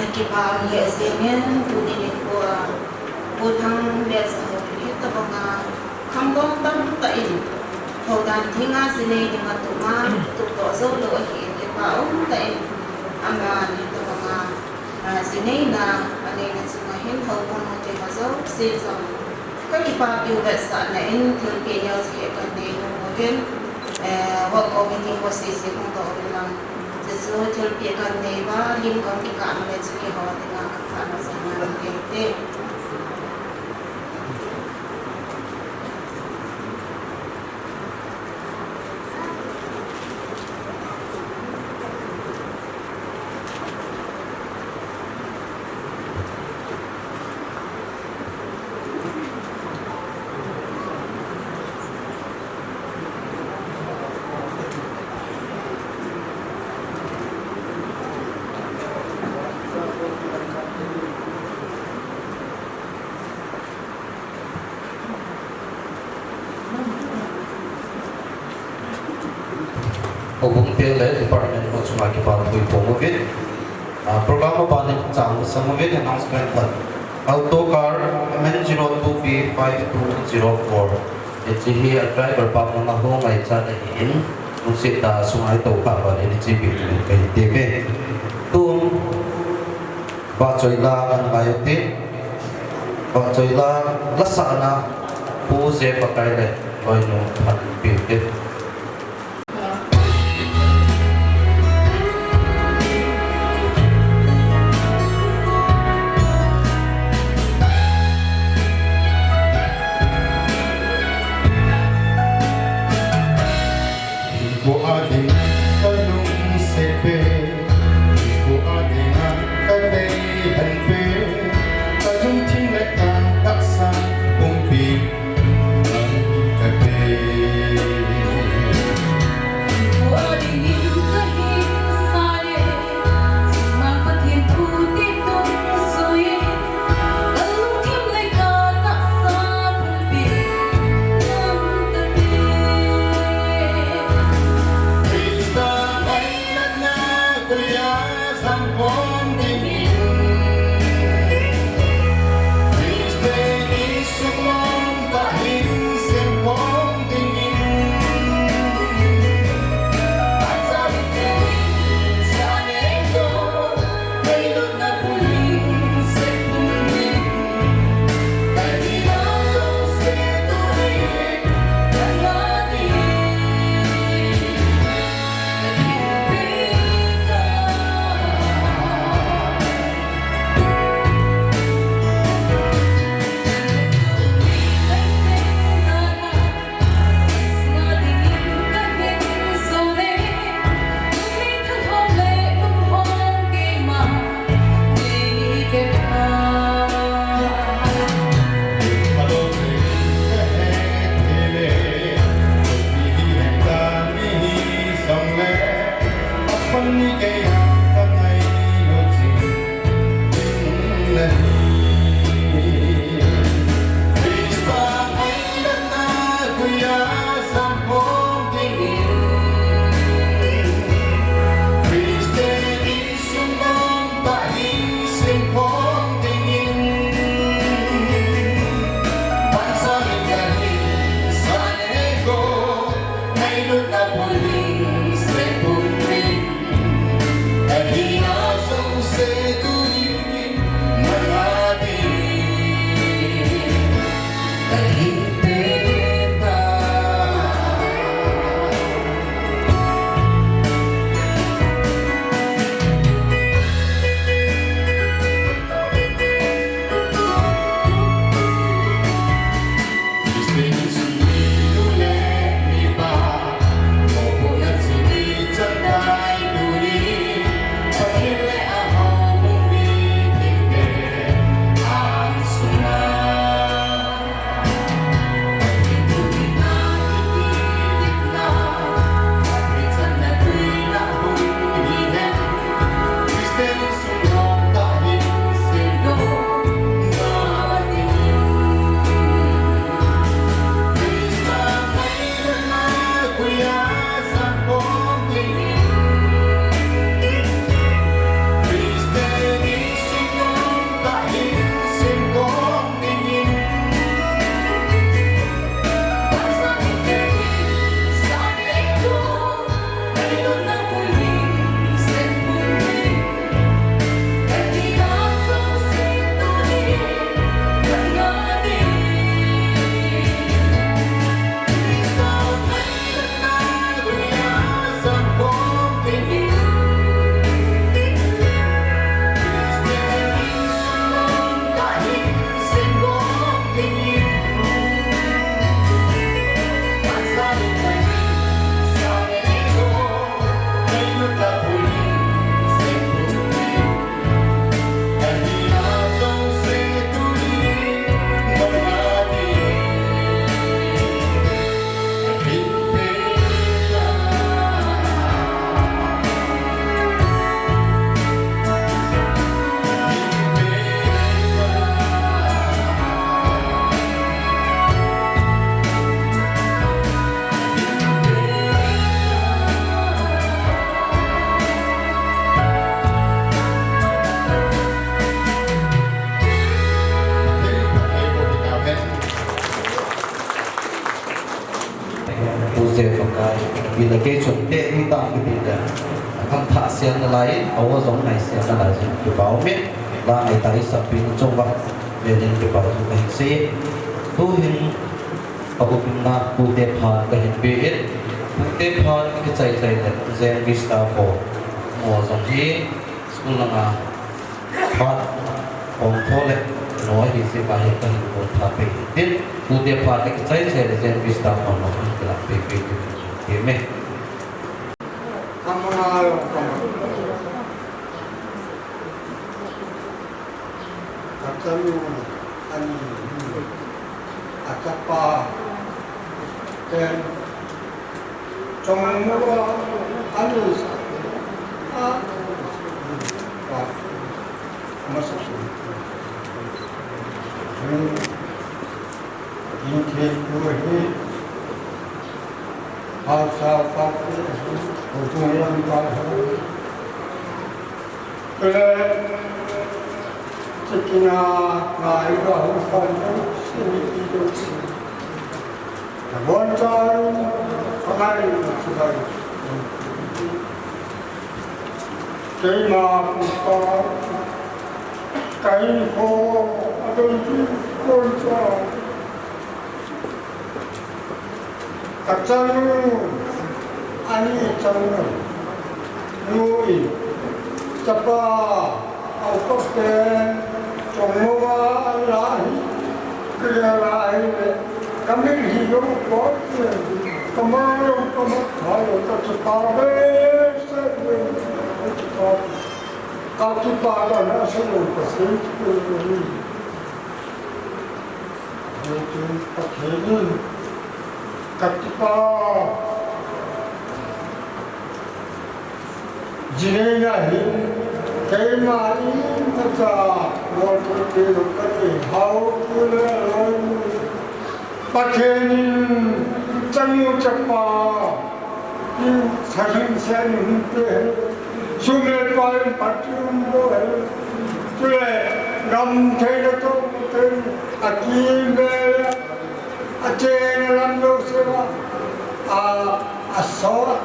Kita biasanya dunia kuah utang biasa kita bangga kampung tak ini hogan tinggal sini dengan rumah tukar solo kita tak aman kita bangga sini na ane semua hin hogan kita masuk season kan kita biasa na in terkini sekian ni mungkin work committee posisi untuk orang sesuatu terpiakan dewa lingkong kita ambil sekian hawa tengah kata masalah kita. Hubung Pele Department of Sumaki Pathway Promovit Program of Panik Chang Samovit Announcement Auto Car MN02B5204 Itihi a driver Pak Namahong ay Chanahin Nusita Sungay Taukapan Itibi Kay TV Tung Bachoy lang ang kayotin Bachoy lang Lasana Puse Pakayle Oy no Hanpilkit delegation te ni ta ki ti da kan tha sian lai aw zong nai sian lai ki baw me la ai ta isa pin chongwa le den ki baw tu kai se tu hin pagupin na ku te pha ka hin be et te pha ki chai chai le zen vista for mo zong ji school na pha ong thole nói thì sẽ phải hiện tại một tháp bể tiếp cụ thể phá cái trái xe để gen vista còn nó không làm bể thế mẹ Kacalu ani akapa dan trong mua anu masuk những cái người đi how sao phát của chúng em qua cái cái ngày đó không phải xin đi đâu muốn cho không ai phải cái mà có cái hồ đôi khi con cho các cháu anh cháu nuôi chapa ao có tiền trồng mua lại cái lại cái gì hiểu có cảm ơn có một thời có chapa bé sẽ về chapa các chapa đó nó sẽ được cái gì pakaian katipa jinenya hi kema ni kata water ke lokati how kule pakaian changu chapa ni sahin sen pe sumle pai patum bo tule gam thela to Aqui a cena lá no céu a só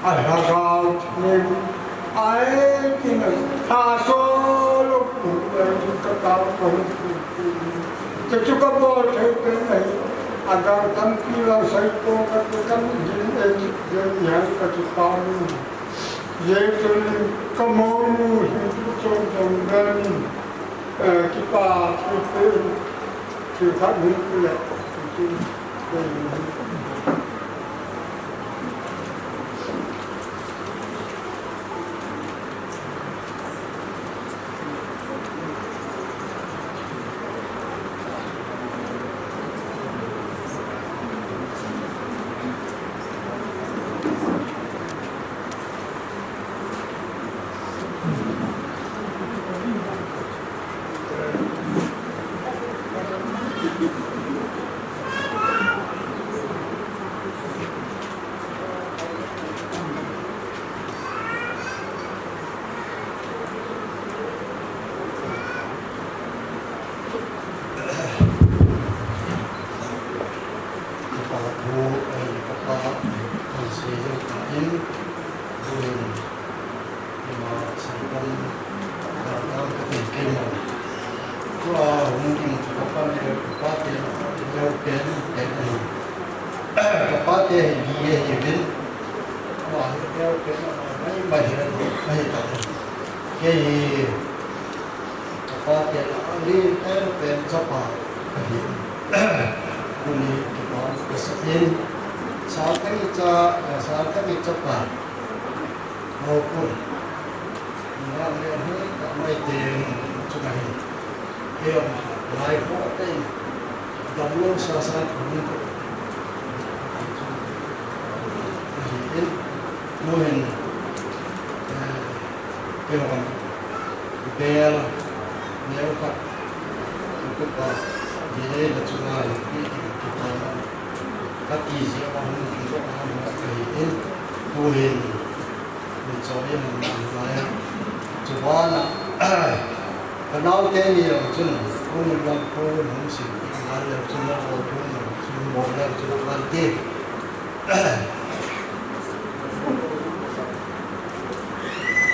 a ragal ai que tá solo que tá que tu acabou de ter agora tam que lá sai pouco que tam de já que tu tá Yaitu kamu hidup dan kita kita hidup itu Kenal tadi yang cun, pun yang pun mesti ada cun orang pun หมดแล้วจุดนั้นที่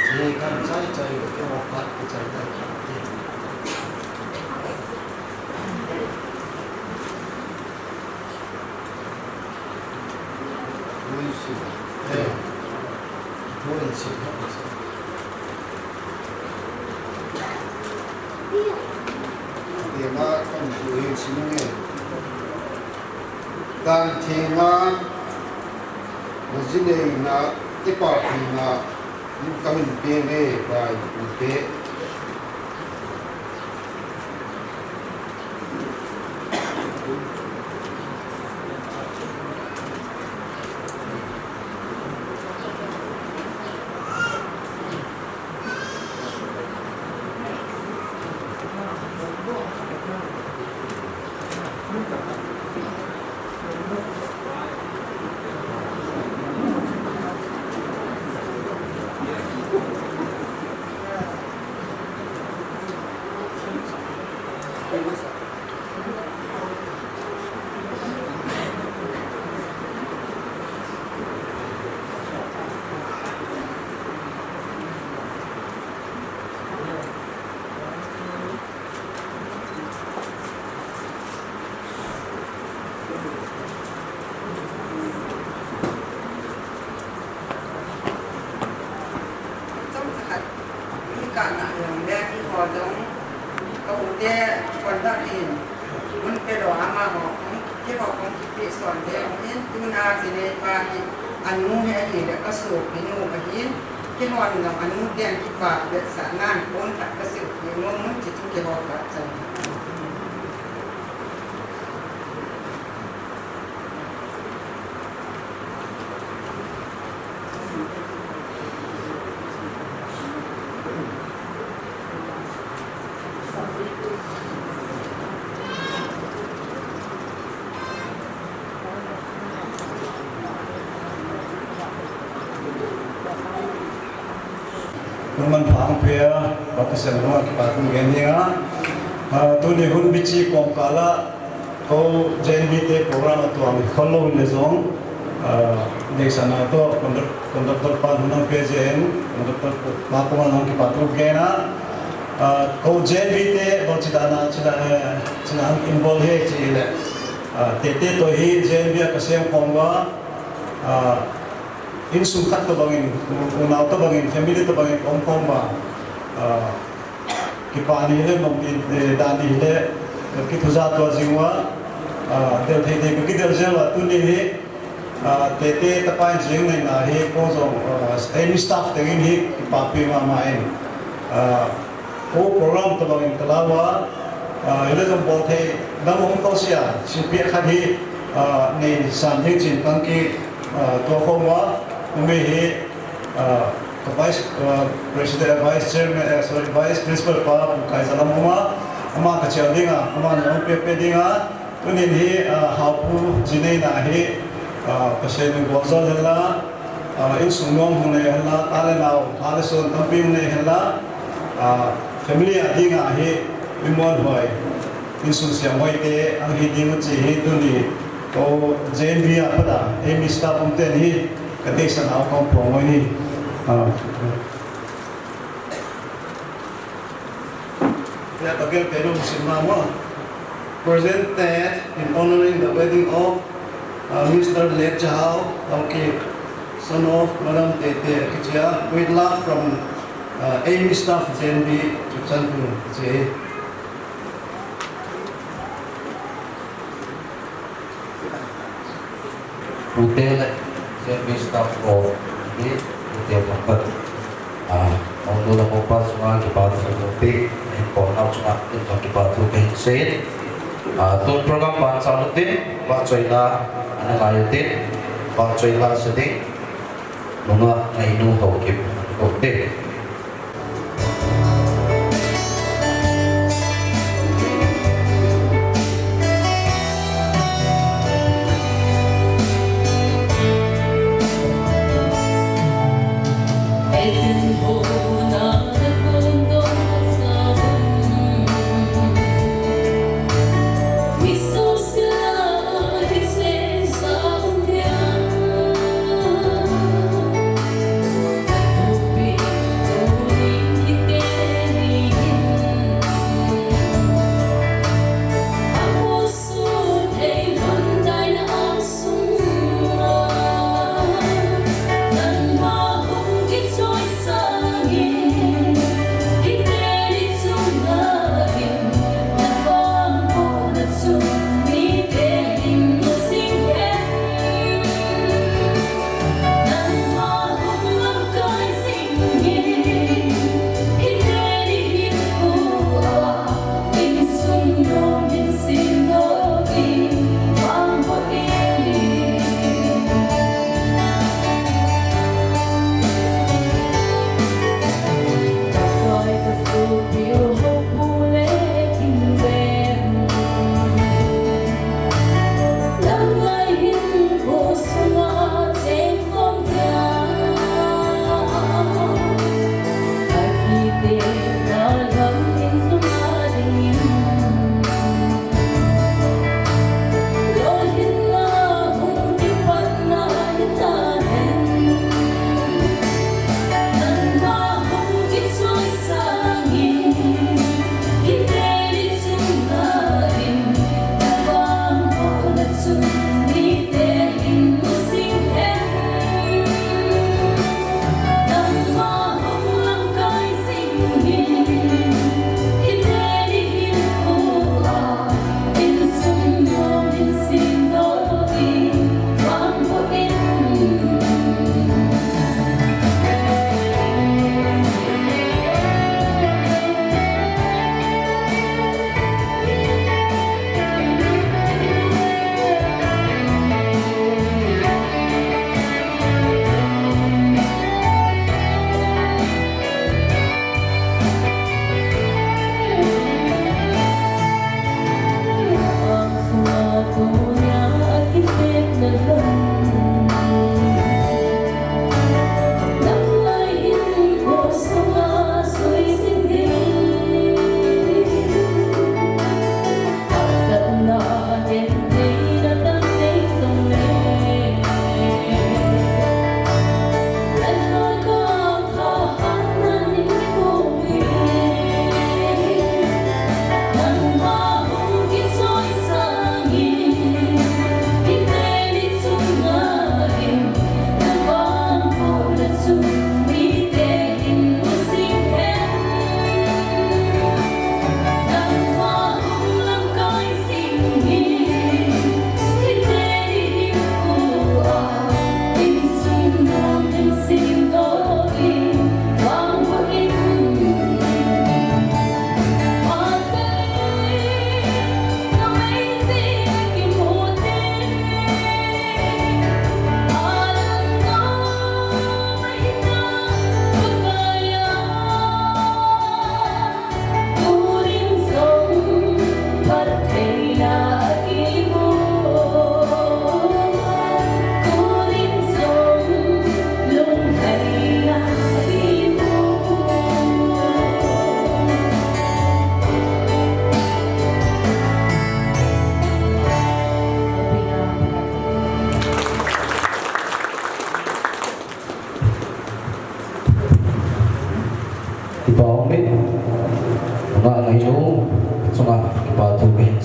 ที่การใช้ใจก็ต้องพัดใจได้ครับที่รู้สึกรู้สึกครับเดี๋ยวมาต้องดูให้ชิมเนี่ยการที่มาวันนี้นะที่ปากที่นะยิ่งกำลังเปลี่ยนเลยไปเปลี่ยนการเรื่องแรกที่พอต้องเขาแต่คนทักอินมันเป็นหลามาบอกที่บอกของที่สอนเด็กเห็นตุนาสิเนปาอนุแห่ที่แล้วก็สูบพินูกับยินที่หอนกับอนุเดียนที่ปากเด็กสานานพ้นตัดกระสือพินูมันจิตทุกข์หอบกับใจมันพังเพียบัตรเสนาที่ปากเงี้ยนะตัวนี้หุ่นบิจิกองกาละเขาเจนบิเตโปรแกรมตัวมีขลุ่มเลยส่งเด็กสนาตัวคนดับตัวปานหุ่นเพียเจนคนดับตัวมาพมันที่ปากเงี้ยนะเขาเจนบิเตบางทีด้านจินอินโวลเหตุเลยเตะตัวฮีเจนบิอาเสียงของว่าin sumkat to bangin unaw to bangin family to bangin kompom ba kipani le mongin dani le ki thuza to jingwa del thei de ki del jela tuni hi te tapai jing nei na hi ko jong any staff te in hi papi ma ma en ko program to bangin kalawa ile jong bo thei dam hom ko sia sipi khadi nei san thei chin kang ki to khomwa Umehi Vice President, Vice Chairman, Vice Principal pa Kaisalam Uma, ama kacildinga, ama nong pepedinga, tunin hi hapu jinay na hi kasi ng wazal hela, in sumong hunay hela, talenaw, taleson tampi hunay hela, family adinga hi imon hoy, in sunsiyang hoy te ang hindi mo sihi tuni, o JNB pada, emi staff umten hi. Kadesa na ako promo ni ya tagel pero simama presented in honoring the wedding of Mr. Lek Jahao okay son of Madam Tete Kichia with love from Amy staff JNB Chuchanpur J Hotel service staff ko di hotel tempat mau lang mo pa sa mga kipatu sa lupi po na sa mga kipatu kay Said tun program pa sa lutin pa choy na ano kayo din pa choy na sa din mga nainu hokip hotel We so still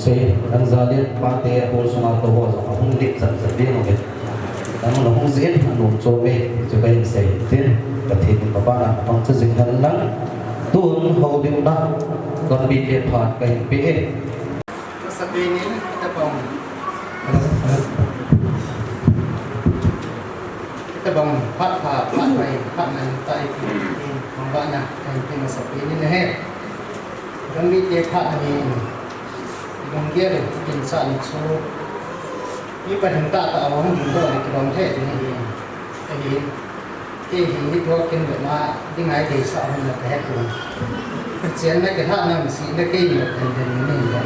se an zalit pa te hol sunga to ho so hung dik san san de no ke ang no hung zin an no cho me chu kai se tin ka thi ni ba na tong chu jing han lang tun ho dim na kon bi te phat kai pe e sa pe ni ta bong phatไปphat nan tai kiของบ้านนะkai pe ma sa pe ni ne he kon bi te phat ni Yang dia insan itu, ini pada hendak tak awam juga di dalam teh ini, ini itu kan berma dengan desa mana teh tu, macam nak kita nak mesti nak kini macam ini ya,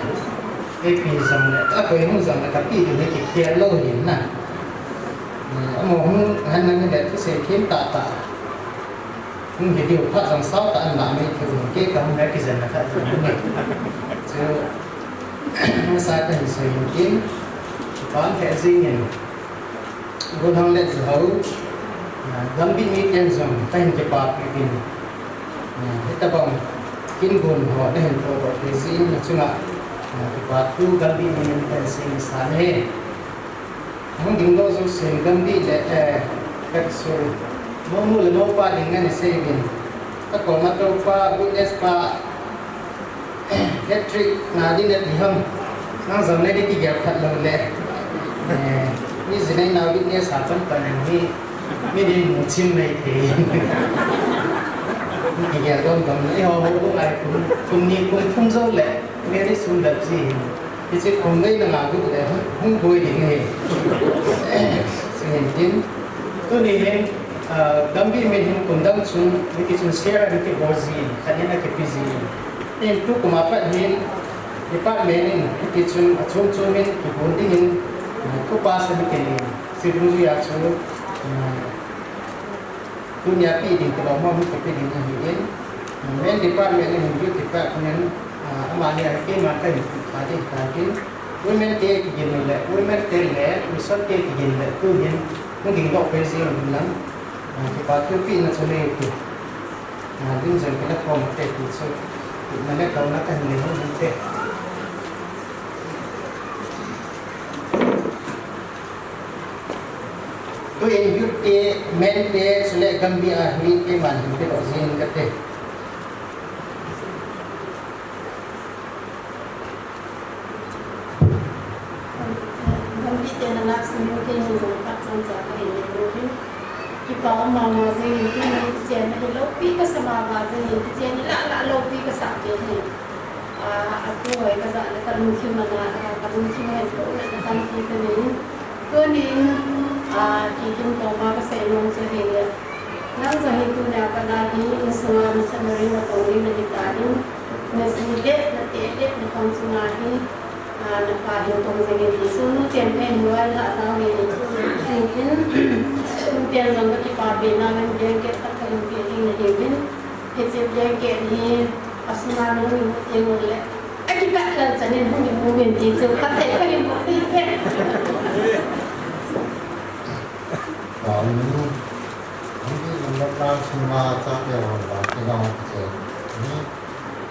pisang apa yang pisang tapi ini kita lalu ini na, mohon hanya kita tu sekian tak, jadi upat sang sah tak nak mereka kita kamu nak kisah nak tu ni, so masa kan saya mungkin kan hazingin gudang let jauh gambi ni yang zam kan cepat begin kita bang kin gun hawa dah hendak buat hazing cuma cepat tu gambi ni hazing sana mungkin dosa sen gambi let kat so mau pa dengan saving tak kau macam pa witness pa electric nadi net diham nang zamne di tiga khat lo le ni zinai na witness hapan panan ni di musim mai the ni tiga dom ni ho ho ai kun ni kun thum zo le me ri sun da ji ni se kun ngai na gu le hung boi di ngai sen tin tu ni hen gambi me hin kun dang chung ni ki chung share ni ki bozi khania ke pizi Ini tu kemapat hin, department ini kitchen acung-acung ini kebunting ini, kupas sedikit ini, sebelum dia acung, dunia pi di kalau mau kita pi di ini, main department ini juga department amanya ke maka ini tadi, women te kigin le, women te le, misal te kigin le, tu hin, mungkin kau pensi orang bilang, kita tu pi nak soleh itu, ini jangan kita promote itu, so mana kau nak kan ni nanti. Tu yang youth men te selek gambi ahli ke mana kita zin kate. tena nak semua kini berkat saja ini mungkin kita mama saya ini jadi lopi ke sama saya ini jadi la lopi ke sama ini aku hai ke sana kan mungkin mana kan mungkin itu kan kita ini tu ni kita mama ke saya mau saya nang saya itu nak lagi semua misalnya atau ini kita nasi dek na konsumahi na pahin tong sige so no tempe nual ha taw ni tingin tiyan lang ti pabe na men blanket at kalim pili na debin etse blanket ni asuna no ni ngole aki ka lan sanin hu ni moment ti so patay ka ni mo ti ke Ang nang sumata ya wala tinawag ko ni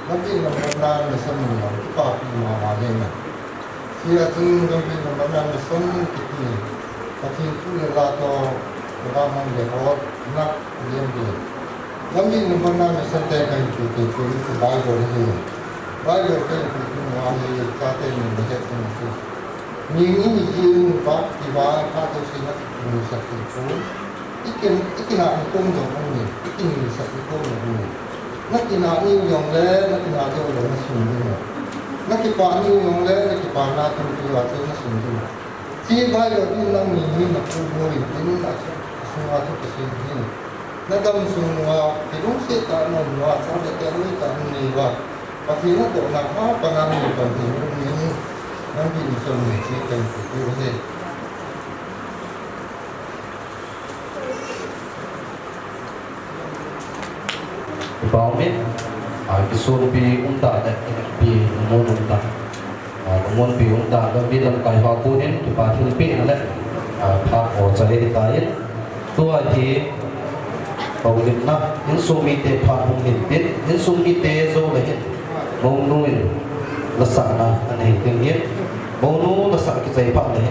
Nabi naman na sa mga papi mga magana. Siya tung nabi naman na sa mga kiti. Pati ito nila ito ramang lehot na liyan. Nabi naman na sa teka ito ito ito Bible ito. Bible ito ito mga liyan kate ni bajet ito. Nini yung bak diba kato sila sa ito. Ikinaan kong doon ikin sa ito naนักกีฬานี่ยองเล่นักกีฬาเดียวเลยนักสุนทรนักกีฬานี่ยองเล่นักกีฬาหน้าตุ้งกีฬาเจ้านักสุนทรที่บ้านเราที่นั่งมีนักฟุตบอลที่นักสุนทรทุกสิ่งที่นักดำสุนทรที่รู้สึกการนอนว่าชาวเด็กรู้การนี่ว่าบางทีนักโดดนักฮาปนังอยู่บางทีตรงนี้นั่นเป็นส่วนหนึ่งที่เป็นผู้รู้สึกBawmit kisun pi unta da pi mon unta mon pi unta da bilang kai ha punin tu pa thil pi na le pha o chai ri tai tua thi bawlim na in sumi te pha mung hin tit in sumi te zo le hin mong nuin la sa na anei tin yet mong nu la sa ki chai pha le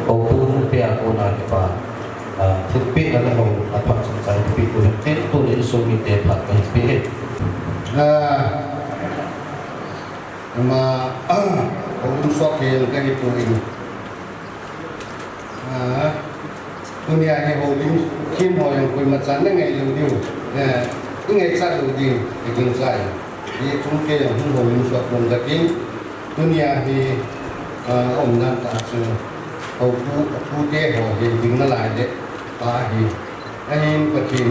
o pu pe a ko na ki pa thil pi na le ho la pha chai pi tu tin tu in sumi te pha kai pi mà ông so kê cái phụ hình dunia này hồ linh khi mọi người quên mặt chắn ngày đầu điều cái ngày sát đầu điều thì kinh giải thì chúng kê ở hồ linh so cùng gia đình dunia thì ông đang tạo sự hậu phụ kê họ thì đứng nó lại đấy và thì anh bậc thì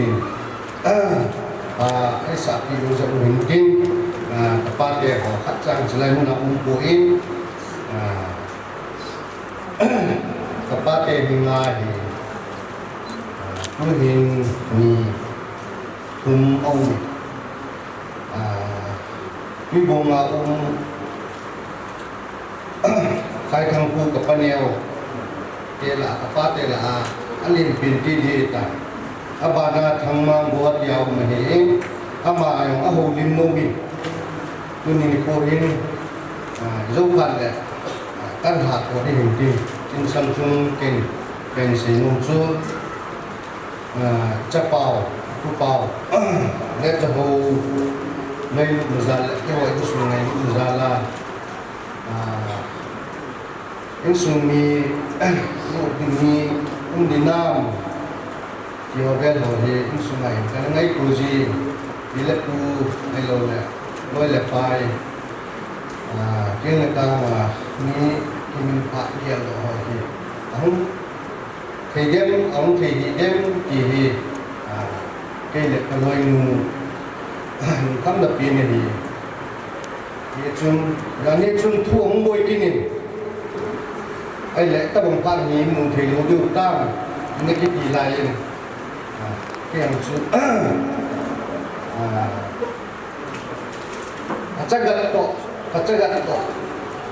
ai saat itu saya mungkin tepat ya kalau kacang selain nak umpuin tepat ya hingga di mungkin ni ông cái bunga khai thang phu kepanel dia lah tepat dia lah alin binti dia tak abana thangma buat yaw mahi ama yung aho lim no bi tuni ko hin zo phan le kan ha ko ni hin tin in samsung ken si num chu cha pao ku pao le cha ho mai lu za le ke wa su ngai lu za la in su mi no dinam Yo vel ho he sungai kan ngai kuji ile ku elo le noi le pai ke le ka ma ni kin pa dia lo ho he ang thei gem ki hi ke le ka noi nu kam da pi ne hi ye chun ya ni chun thu ong boi kin ni ai le ta bang pa ni mu thei lo du ta ni ki pi lai ni yang su kacagat to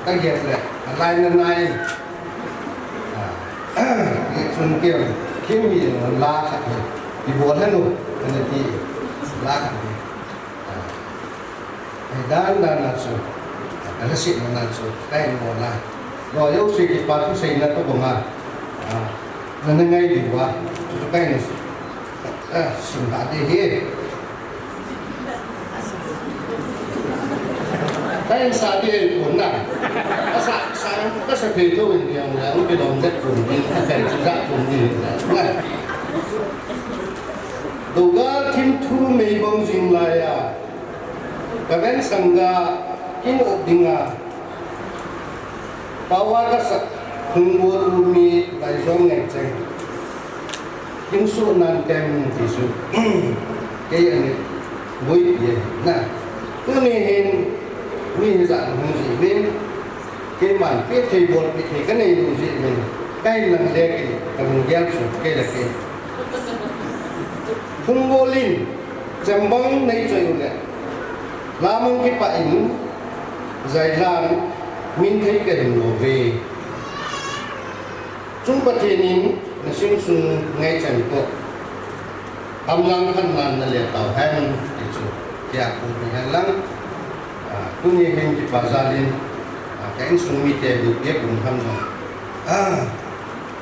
kaget le lain lain sun kia kimi la khat di buat hanu nanti la khat dan su ada sih su lain bola rồi yêu suy kịch bản tu sinh là tôi bảo mà nên ngay đi qua chúng ta này sinh hoạt đi hết đây anh sa đi cuốn nào sa cái sa thì thôi nhiều là cái đồng rất cuốn đi cái chỉ ra cuốn đi này đồ ga kim thu mấy bông dinh lại à cái bên sang ga kim ốp đinh à bawa cái sa hung bua umi lại giống ngày chơi kim su nan tem thì su cái này vui gì nè cứ này mình dạng không gì bên cái màn biết thì buồn bị thì cái này đủ gì mình cái lần đây cái mình gieo xuống cái là cái không vô linh chăm bóng này chơi rồi làm cái bệnh dài lan mình thấy cái hình nổ về chúng ta thì nín là xuyên xuân ngay chẳng có âm lăng khăn màn là liệt tàu hang thì chú kia cũng bị hang lăng cũng như hình cái bà gia đình cái anh sung mi tè được biết cũng hâm rồi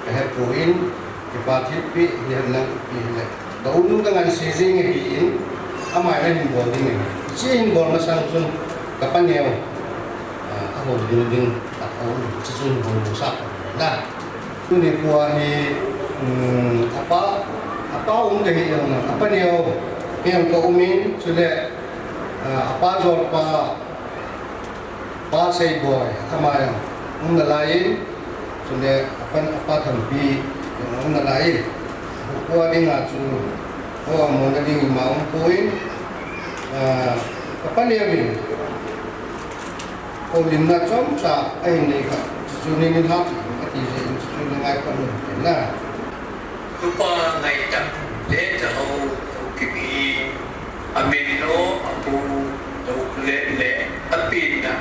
cái hệ phụ in cái bà thiết bị hiện lăng bị lại đầu lúc cái ngày xây dựng cái in amai là hình bò đi mình chỉ hình bò mà sang xuân cái pan neo hồ đình đặt hồ chỉ xuân hồ sáp nè cái này qua thì apa cái yang apa neo yang kau min sudah apa jor pa say boy amay ang nalain sudah apa thampi ang nalain kuha din nga so mo na din maong point apa niya rin o lim na chom sa ay hindi ka susunin hap at susunin ngay pa nun na lupa ngay tak le tahu kibi amino apu tahu le apin na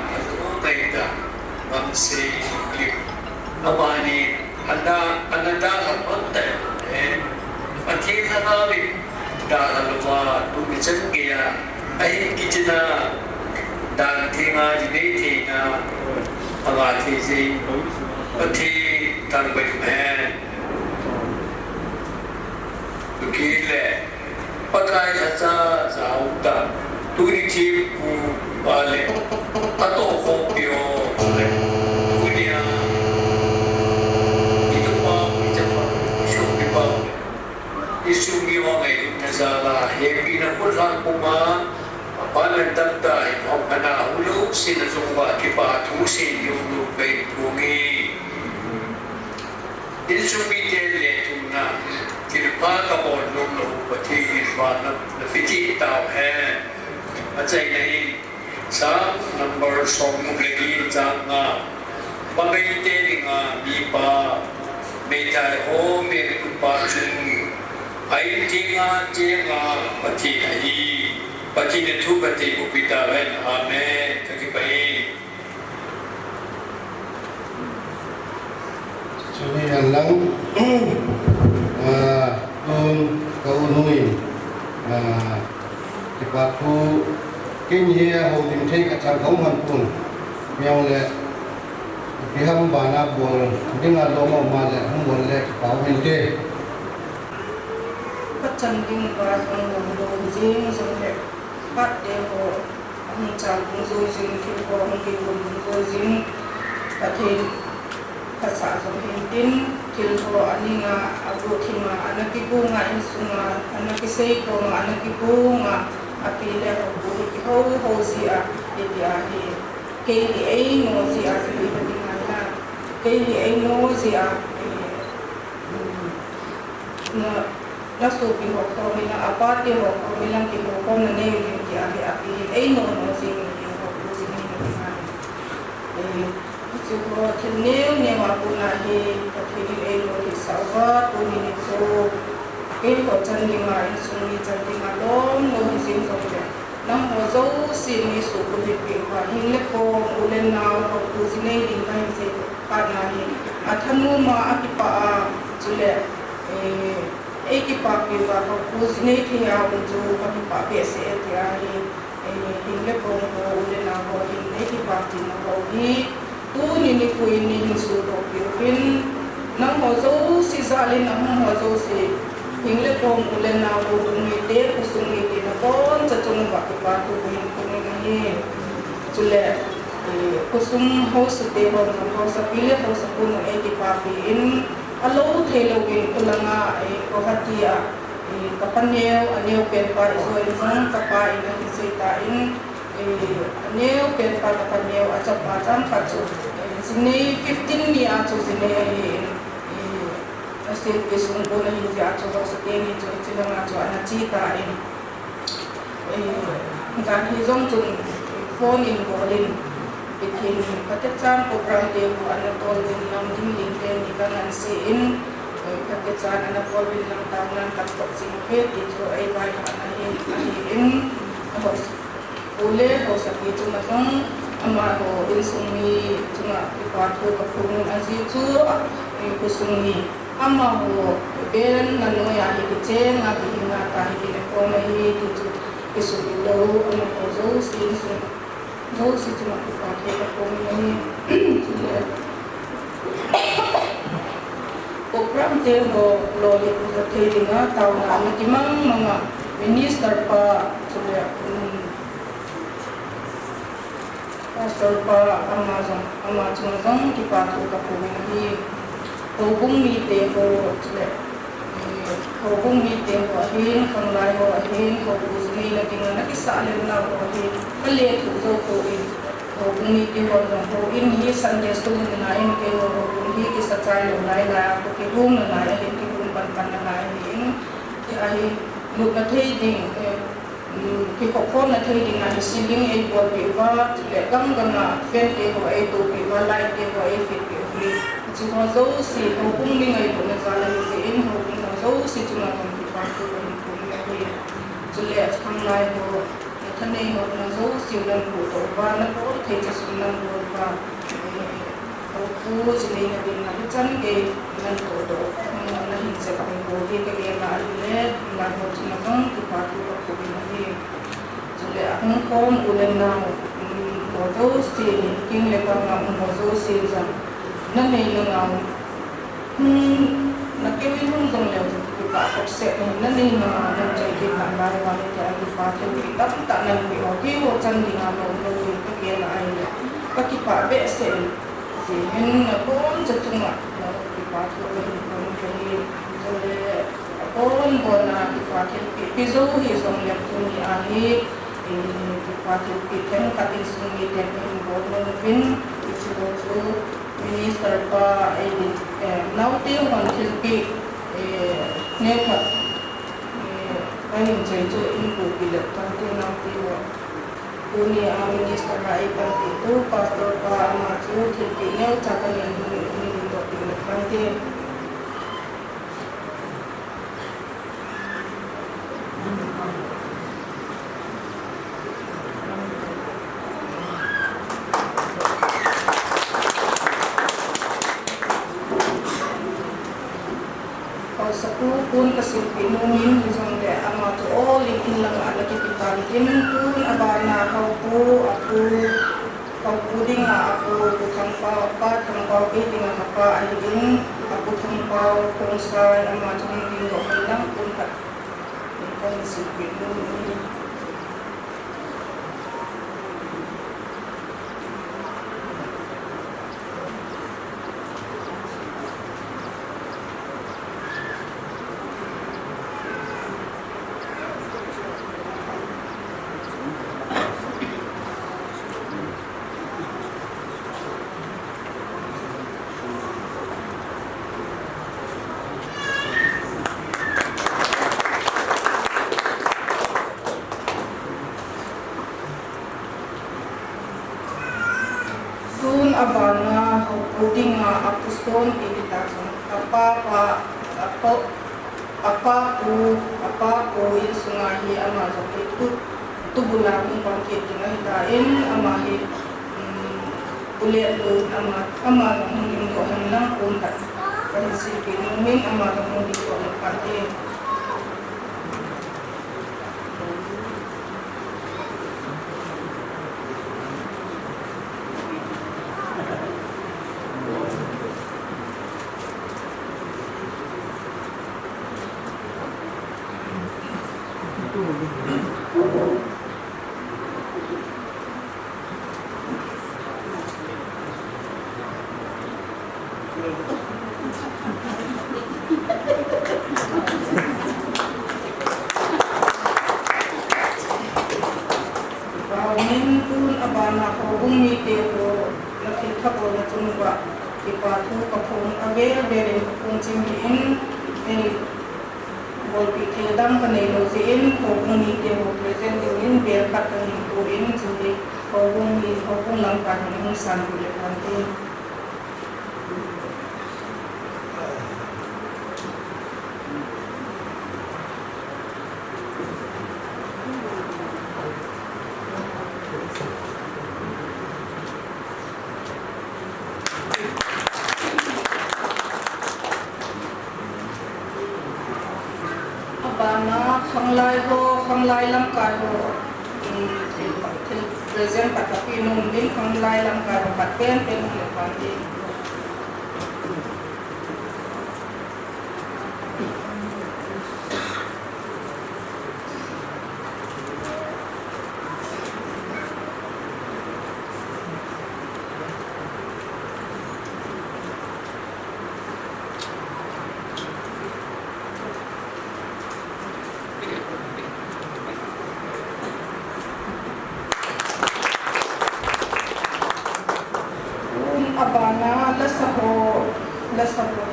ngay tak mamsi klip amani anda hamonte akhir hanawi dah lupa tu bicara dia ay kijana dan tinga jini tinga agati si pati tanbay man begile pakai saja sauda turi cipu balik atau kopio dunia itu bang isu bang isu orang itu nazala happy na pulang kuma palan tantay ang panahulog sinasumba kipatusin yung lupay pungi insumidele tuna kirpa kapon nung pati iswana na piti tao hai acay nahi sa number song muglagi jang nga pangayite nga mipa metal ho mere kupa chung ay tinga pati nahi pati netu pati upita wen amen kakipain Suni yang lang kaunuin tipatu kenya holding take at ang pun yang le biham bana bol dengan lomo male hambol le pau hinte Pacanding barang ngomong jing sampai pat deho ang campung jing kiko ang kiko jing patin pasal hintin kilho aninga abu kima anak ibu nga insunga anak isay ko nga anak ibu nga apile ho ho siya itiahi kay no siya sa tingala kay no siya na nasubi ho ko mina apate ho ko milang kiko ko na neyo itiahi apile no siya ho ko siya Jika kenal nyawa punahi, tapi elo di sawah tu ni ko, kau candi ngai sungi candi ngalom, no hizin saja. Nam wajau sini suku di pewa, hingle ko ulen nau ko kuzine di ngai se parnahi. Athanu ma akipa jule, ekipa pewa ko kuzine tiya unju akipa bese tiya hingle ko ulen nau ko hingle ekipa tiya ko hi. Tu nini ku ini suruh pimpin, nang hozo si zalin nang hozo si hingle pom ulen na bumide kusumide na pon cacung baki patu hin kunini jule kusum house te hon house pile house pun ki papi in alo thelogin ulanga ko hatia kapaneo aneo pen pa so in kapa in sita in aneo pen pa kapaneo achapa cham khachu sini 15 ni achu sini asil besung bona hi ja achu house te ni jo chilanga jo ana chita in gan hi zong chun phone in bolin bikin katechan program dia anakol bin nam ding LinkedIn ni kan si in katechan anakol bin nam tahunan kapok singpet itu ai bai anahin in hos boleh hos aki cuma song ama ho in sumi cuma ipatu kapung azi tu kusumi ama ho ben nanu ya hi kicen ngabi ngata hi ko mai itu isu lo ama ho zo sin sun zo si cuma ipatu kapung ni program te ho lo li ko te dinga tau na kimang mga minister pa sudah pastor pa Amazon kipatu kapung ni hubung mi te ho sudah hubung mi te ho hin kanglai ho hin ho usni na dinga na kisale na ho hin kale tu zo ko in hubung mi te ho in hi Sunday school na in ke ho hi ki sachai lo lai la ko ke hung na lai hin ki hung pan na lai hin ai muk na thei ding ki ko phone na thei ding na siling ai bol pe wa le kam gana fen ke ho ai to pe wa lai ke ho ai fit ke hi chu ho zo si ho hung mi ngai ko na za la si in ho zo si chu na kan ki pa ko ni ko ni hi chu le kham lai ho thân này họ là dấu siêu lần của tổ ba nó có thể cho số lần của ba tổ khu chỉ là bên là chân cái lần của tổ là hình sẽ bằng bộ thì cái là lên là họ chỉ là không thì ba của bên này cho nên không có một lần nào họ dấu siêu kinh lệ bằng họ dấu siêu rằng nên này là nào nó kêu ý không dùng liệu ba học sẽ nên đi mà nên chơi cái bạn bài và cái ba theo cái tất cả nên bị họ kêu chân thì họ nói cái kia là ai các cái ba bé sẽ gì hen con cho chúng là cái ba theo cái cho nên con còn là cái ba theo cái ví dụ thì dùng liệu tôi nghĩ ai cái ba theo cái thêm các cái dùng cái thêm cái bộ nó vin cái chỗ minister pa ai nấu tiêu hoàn thiện cái nếu thật ai hình chơi cho in của bị lật tăng tiêu nào tiêu dunia minister lại tăng tiêu pastor pa mà chú thì cái nếu chắc là những người bị lật tăng tiêu pun kasih pinumin isang de ama to all in lang ala kipitan din pun abana aku ding aku thang pau ke ding apa alin aku thang pau konsai ama chung ding do lang pun kat kan si pinumin abana puding apuston ipitason apa ko isungahi ama itu bulan bangkit dengan tain ama hi uliat lu ama mungkin ko henang unta prinsip ini ama mungkin ko pati Bawangin pun abana ko bumi teo nakita ko na tunwa ipatu kapung ave rin kapung cimbiin ini bolpi kedam kanelo zin ko bumi teo presentingin biar katang tuin cimbi ko bumi lang kahing santu lekantin Abana khanglai lam kai ho present patapi num din khanglai lam kai ho patpen pen le pandi abana lasaho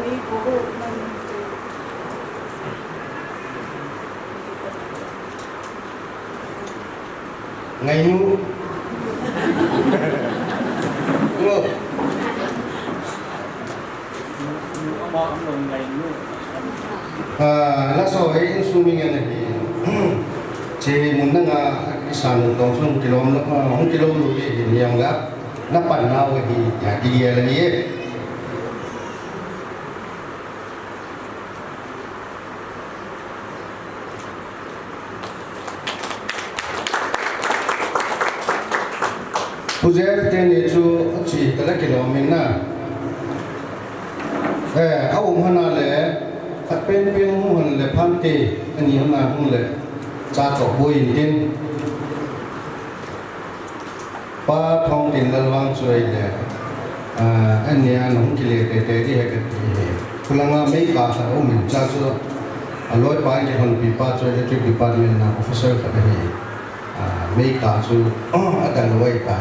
ni ko ngayu ngô lasaho ai suming ana hi che mun nga isan tong sum kilom hong kilo lu bi yang la na pan nao hi ya dia la ni Pujer ten itu ci tala kilometer na au hana le at pen hun le phan te ani hana hun le cha to boi tin pa thong tin lalwang choi le ani an hong kile te te ri ha ka ti kulanga mai ka sa o min cha chu aloi pa ke hon pi pa choi electric department na officer ka ni mai ka chu adan wai pa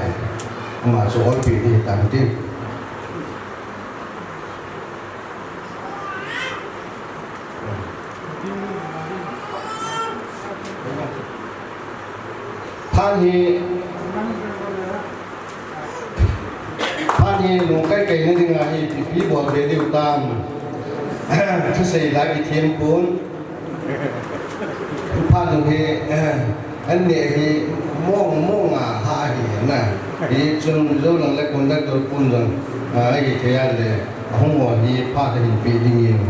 mà số ổn định thì tạm tin phan hi nung cái này thì là hi bị bỏ về điều tam thứ xây lại bị thêm cuốn phan nung hi anh này hi mong hạ hi nè di chun zo lang le kon da to pun jang ai the ya le hong mo hi pha de hin pi ding yin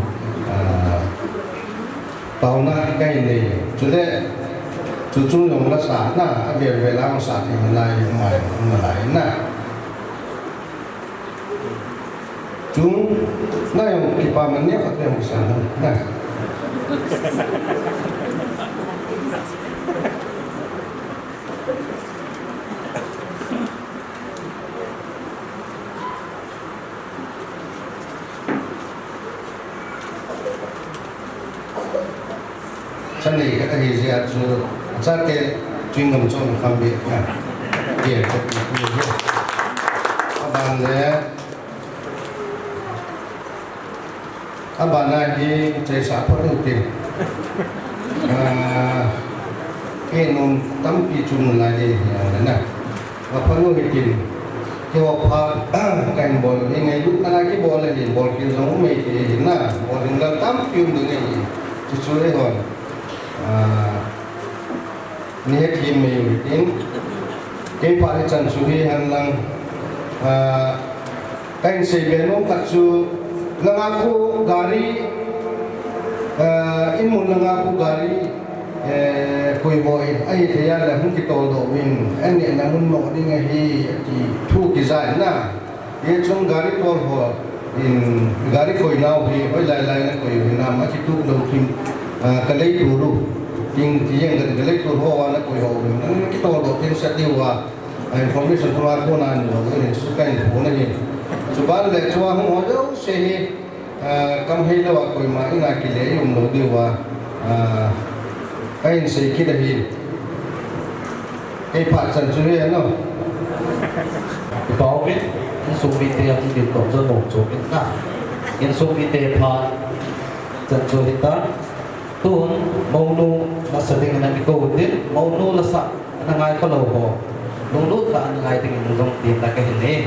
tao na kai ne chu de chu yong la sa na a ve ve la sa thi lai mai ma lai na chung na yong ki pa man ne khat ne sa na chân này cái gì gì chú ra cái chuyên ngầm cho mình không bị tiền cho mình nhiều các bạn các bạn này thì chơi xã phát đầu tiên cái nông tắm pi chung lại đi này và phát đầu tiên cái họ phát cái bol cái ngày lúc nào cái bol này bol kia giống mấy cái na bol hình là tắm pi được cái gì chú đấy rồiนี่ทีมมีอยู่ที่ที่พาริจันสุรีหันลังแต่งสีเป็นน้องกัดสูลังอาคูการีอินมุนลังอาคูการีคุยบ่อยไอ้เทียนแล้วหุ่นกิโตโดวินอันนี้นั่งมุนหมอกนี่ไงที่ทุกกิจการน่ะยี่ชงการีตัวหัวอินการีคุยน้าวพี่ไว้ไล่ๆนั่งคุยน้ำมาที่ทุกโดทิมก็เลยตัวรู้จริงที่ยังก็เลยตัวหัวนั่งคุยหัวนั่นกิโตโดทิมเสร็จดีว่าอินโฟมิชันตัวคนนั้นเราก็เห็นสุดกันหัวนั่นเอง Suban le chua ho jo se kam he lo ko ma ina ki le yum lo di wa kain se ki da hi ei pha san chu he no bảo biết số vi tế cũng được tổng dân một số cái cả những số vi tế phá dân số hiện tại tuần mâu nu là sự tình là bị cầu tiến mâu nu là sẵn là ngay có lầu hồ đúng lúc là ngay tình hình dòng tiền là cái hình này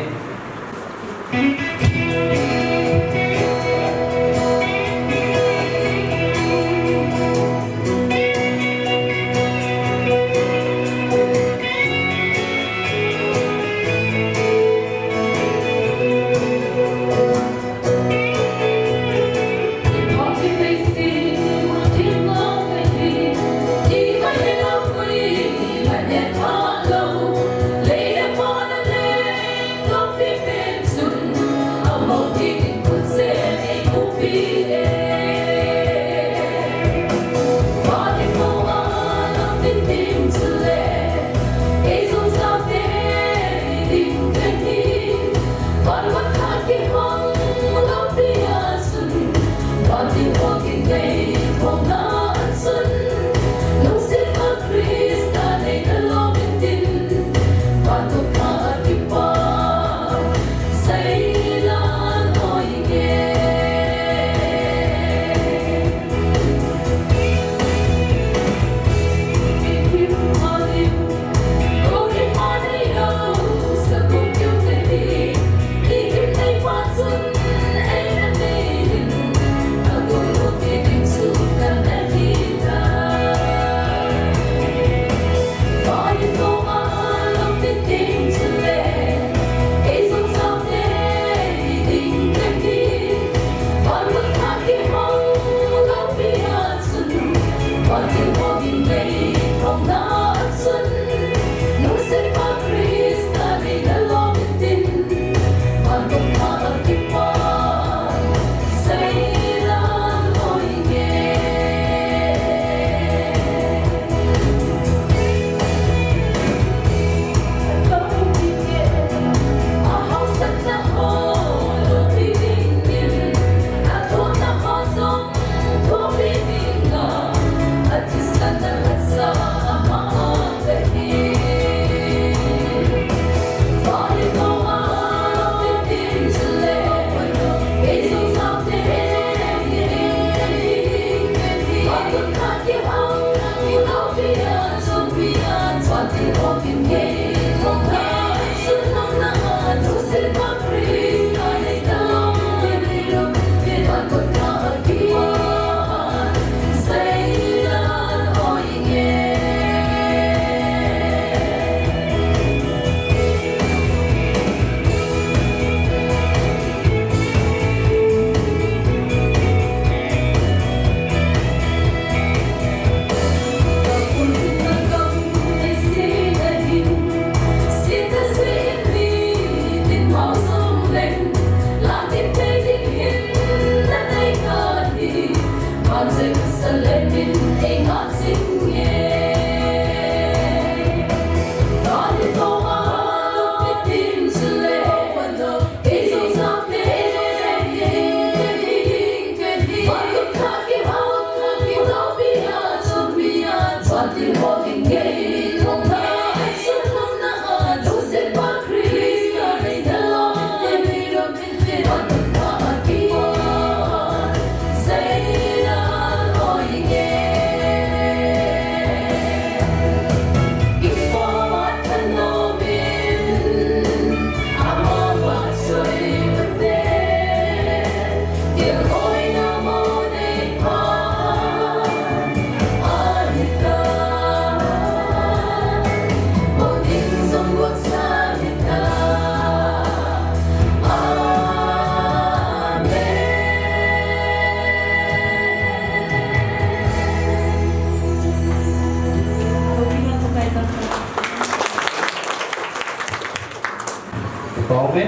có biết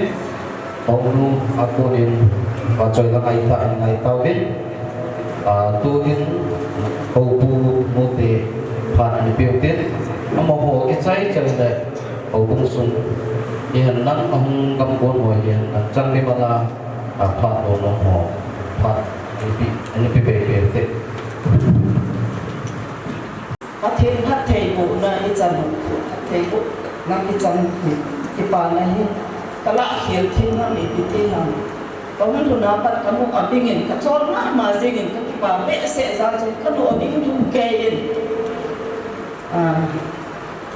ông nu aku din pacoi la kaita ngai tau biết tu din au bu mote phan ni piu tiết amo ho ke chai chai le au bung sun ihan nan ahung kampon ho ihan chang ni bala phat lo no ho phat ani pi pe te pathin hat thei bu na I chan thei bu na I chan ki pa na hi kala khel thin na mi pi te ha Kung na pat kamu abingin ka chol na mazingin ka pa be se za chu ka do abing chu kein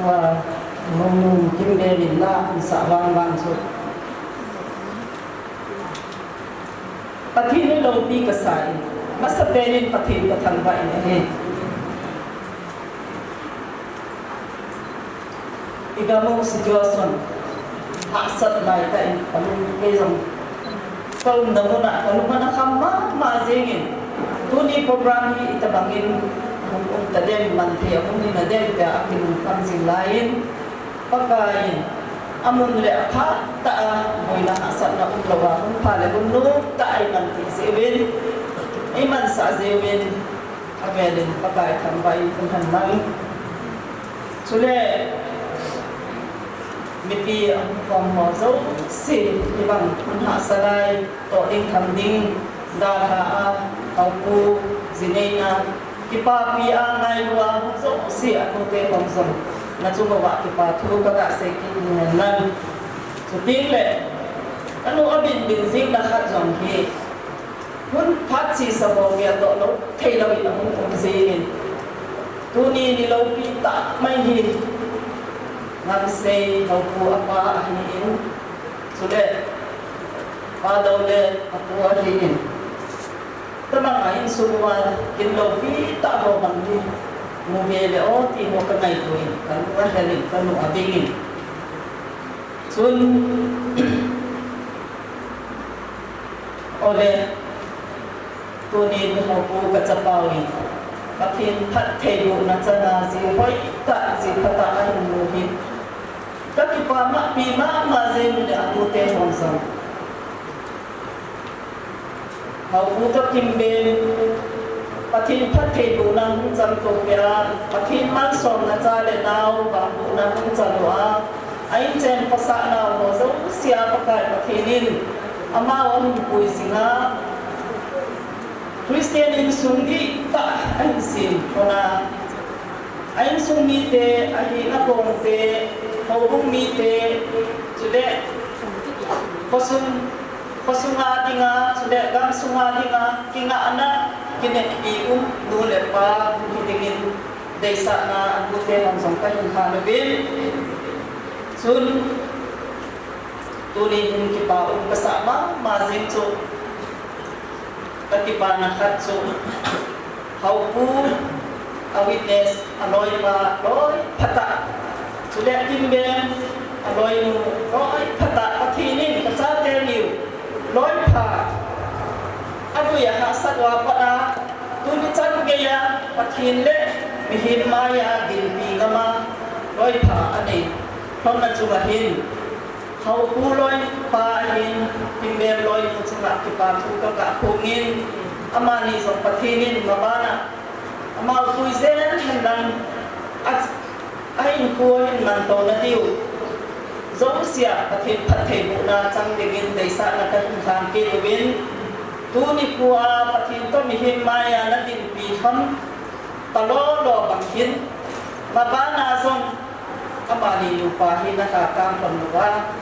wa monu kim de lin la sa wang wang chu pathin lo pi ka sai masa pelin pathin ka thang ba in he igamo situation hasat lai ta in palung ke jong Kalau na kalau mana kama mazingin tuni program hi itabangin tadem manthi amun ni nadem ta akin kansin lain pagkain amun le akha ta moina asat na ulawa kun pale bunu ta ay manthi seven iman sa seven abelin pagkai tambay kun hanang sule mipi ang pamwazo si ibang punha salay to ding kambing dara aupu zinena kipapi anay wa so si ako te pamson na chumawa kipathu ka se kinnan so tingle ano abin binzing na khat jong hi hun phat si sabo ya to lo thailo ina hum zin tuni ni lo pi ta mai hi Ngam say haupu apa ahin sudah padole aku ahin tamang ahin semua kinlopi tak mau mandi mumele oti mo kanai tuin kalu ahalin kalu abingin sun oleh tunin haupu kacapawin Pakin pat tebu na sana si hoi tak si pata ahin muhin Tapi pama pima mazem de akute honsa. Hau puto kimben pathin phathe dunang jam to pya pathin man som na chale nau ba na hung chalwa ain chen pasa na ho so sia pakai pathinin ama wa hu pui singa Christian in sungi ta ain sim ona ain sungi te ahi na bong te Hobung mite sudah kosunga dinga sudah gam sunga dinga kinga ana kinet bium dule pa hidingin desa na angute hong songkai hanabin sun tulihin kipa kasama mazin chu kakipa na khatsu haupu a witness aloy pa loy phata sudah kimben aloy nu loy phata pathinin kacha teliu loy pha adu ya hasat wa pada tuni chan ge ya pathin le mihin maya din pi gama loy pha ane thona chuga hin hau pu loy pa hin kimben loy nu chunga ki pa thu ka phungin amani song pathinin mabana amal puizen handan Ain kuahin manto na diu Zong siya pathin pathin muna chang digin desa na kahinghan kiluwin Tuni kuwa pathin to mihim maya na din piham Talolo banghin Mabana zong Amali lupahin nakakang panuwa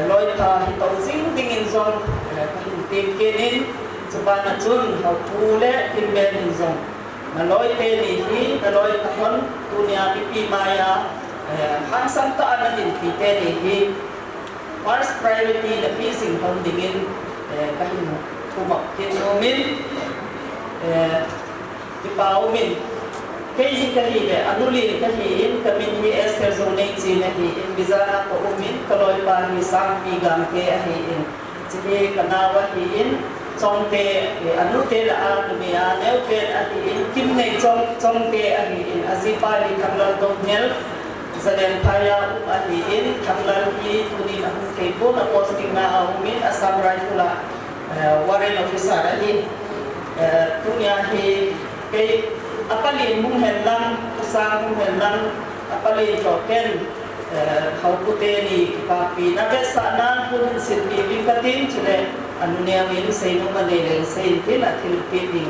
Loy pa hitong sing dingin zong Kahintim kinin Subana chun haupule kimben zong Naloy telihi, naloy kahon dunia pipi maya hansam to anatin pitelihi first priority na pising hon dingin kahin tumak kinumin ipaumin kahi kahile anuli kahin kamin hi esker zonate sinahi in bizana ko umin kaloy pa hi sang bigam ke ahin sige kanawa hin Chongke anute la dunia neuke ahin kimne chongke ahin azipa li kamlar dongnel zaden phaya ahin kamlar hi tuni na ke bo na posting na aumin asam rifle warrant officer ahin dunia hi ke apali mung henlang usang mung henlang apali token เขาปุเตนีปาปีนับสานันปุริสิบีวิกัตินจุเลอนุเนียวินเซนุมันเลเซนที่ละทิลปีดิง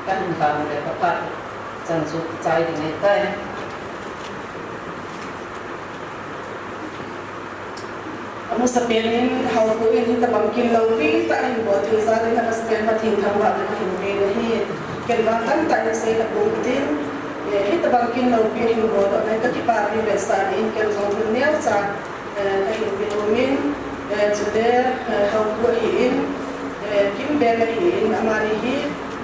กันทางเลยพระพัดจันสุดใจในใต้มุสเปนเขาคุยที่ตะบังกินเราปีแต่หินบัวที่ซาเลยนะสเปนมาทิ้งทางวัดเลยหินเมย์ที่เกิดบางตั้งแต่เซตะบุกทิ้งที่ตะบังกินเราปีหินบัวในกติปาริเวสานินเกิดสองคนเนี้ยจากหินปิโลมินจุดเดเขาคุยหินกิมเบลหินอามารีฮี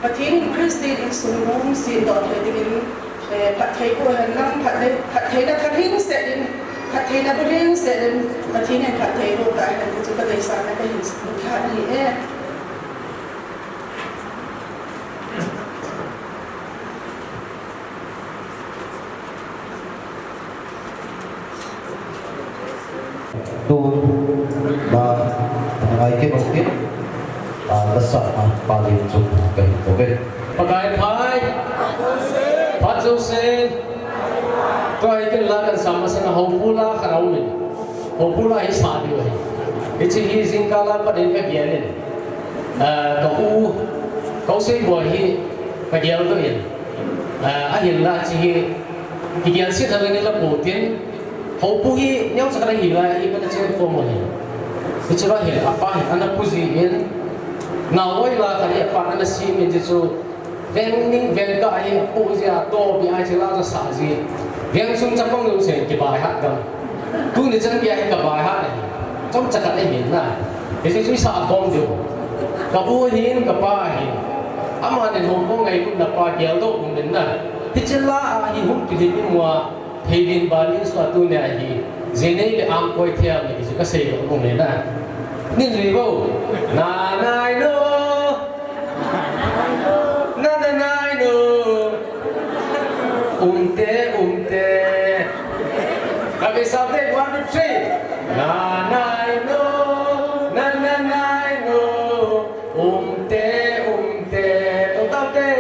ปะทิ้งคริสตีนอินสุนุมสินดอดเลยที่ผัดไทยกูเห็นน้ำผัดไทยนักทิ้งเสร็จผัดไทยนักเรียนเสร็จมาที่เนี่ยผัดไทยโลกาเห็นจุดประเดี๋ยวสารนักเรียนมุขานนี่ดูบาไงเก็บเก็บรักษาปาลินจุดกันโอเคประกายพายพัดเจ้าเซนตัวไอ้กันลากันสามัญนะฮูบูลาขราวมินฮูบูลาอิสาดิวะอิจิฮิซิงกาลาประเด็นแค่เบียนินเขาเซบัวฮีกระเดียวตัวเองอาหินละจิฮิกิเกียนสิทธิ์อะไรนี่ละปูตินฮูบูฮีเนี่ยสักอะไรฮีละฮีเป็นเจ้าตัวมันฮีอิจิละฮีapa anak pujiin nawai la kali apa anak si menjesu vengning vengka hi puja to bi ai chila sa saji veng sung chapong lu se ki bai hat gam tu ni chang bia ka bai hat ni chom chakat ai min na ese chui sa kom jo ka bu hin ka pa hin ama ne hom ko ngai ku na pa gyal do ung min na ti chila a hi hum ti hin mwa thein balin swa tu ne hi zenei le am koi thia me ki ka sei ko ung ne na nin ri bo na nai no na na nai no umte Kami sabte 1 2 3 na nai no na na nai no umte to tate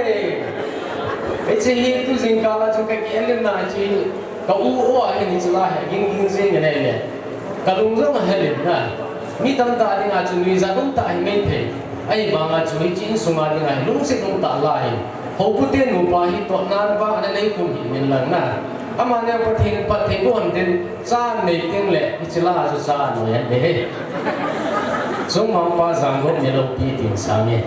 eche hi tu zingala chu ka kian na chi ka u o a ni chla ha ging se ne ne ka lung zo ma helin na mi tam ta ding a chu ni za dum ta ai men the ai ba nga chu chin sunga ding ai lung se dum ta la hi ho pu te nu pa hi to nan ba na nei kum hi men lang na ama ne pat the ko han den sa nei teng le ichla su sa no ya de he sung ma pa sang go ne lo pi tin sa me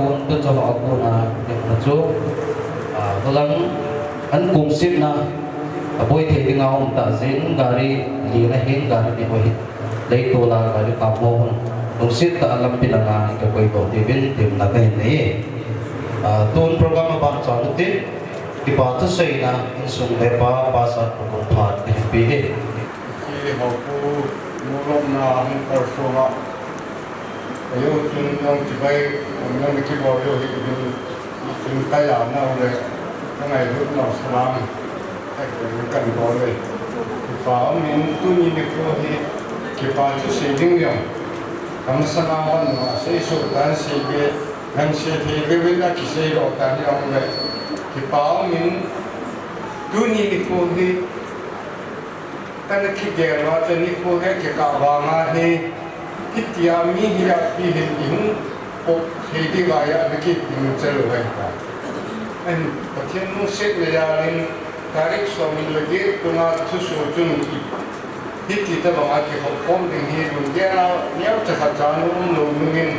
pun tu coba aku na yang najo dalam an kumsit na boy the ngau ta zin gari li na hin gari ni boy dei to la gari ka mo kumsit ta alam pinanga ka boy to tibin tim na kai nei tun program ba chon tin di pa tu sei na insung le pa sa ko phat ni pi he ki ho ku mu rom na han par so ma ayo chun nong chi bai nong ki bo yo hi ni chun ta ya na le ngai ru no salam ai ko kan bo le ki pa min tu ni ni ko hi ki pa chu se ding yo kam sa na wan ma se so tan se ge nang se thi ve ve na ki se ro ta ni ong le ki pa min tu ni ni ko hi kan ki ge ra te ni ko he ki ka wa ma he ki tia mi hi ya pi he ni hu o he di wa ya ki ni che lo hai ta en pa chen nu se le ya rin tarik so min le ge tu na tu so chun ki ti ta ba ki ho kom ding hi lu ge na nya cha kha cha nu nu min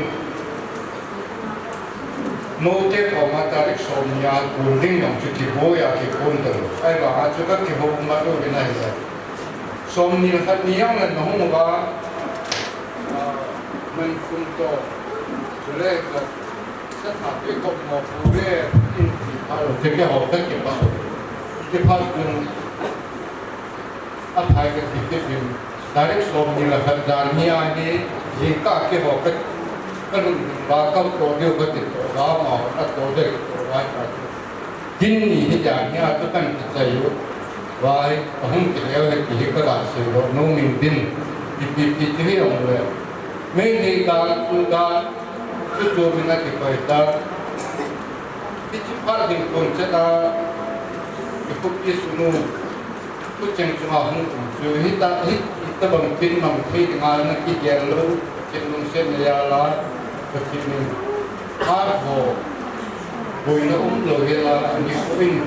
mo te ko ma tarik so mi ya kun ding yong chu ki bo ya ki kun ta ai ba ha chu ka ki bo ma do ge na hi so mi na khat ni yang na no mo ba man kun to chu le ka sa tha pe ko mo pu le in ti pa lo te ke ho ta ki ba ki pa kun a thai ke ti ke pin tarik so mi la khat jan ni a ni ji ka ke ho ka kan ba ka to de ko ti to ba ma a to de to wa ka tin ni ni ja ni a to kan ta yu vai hum ki le le ki ka ra se ro no min din pi ti ni ong le me ni ka tu ka tu to mi na ki pa ta ti chi pa din kon cha ta ki ku ki su nu ku cheng chu ma hum ju hi ta bang tin mam thi nga na ki ge lo chen lung se ne ya la ka ki ni ha ho boi na lo he la ni ko in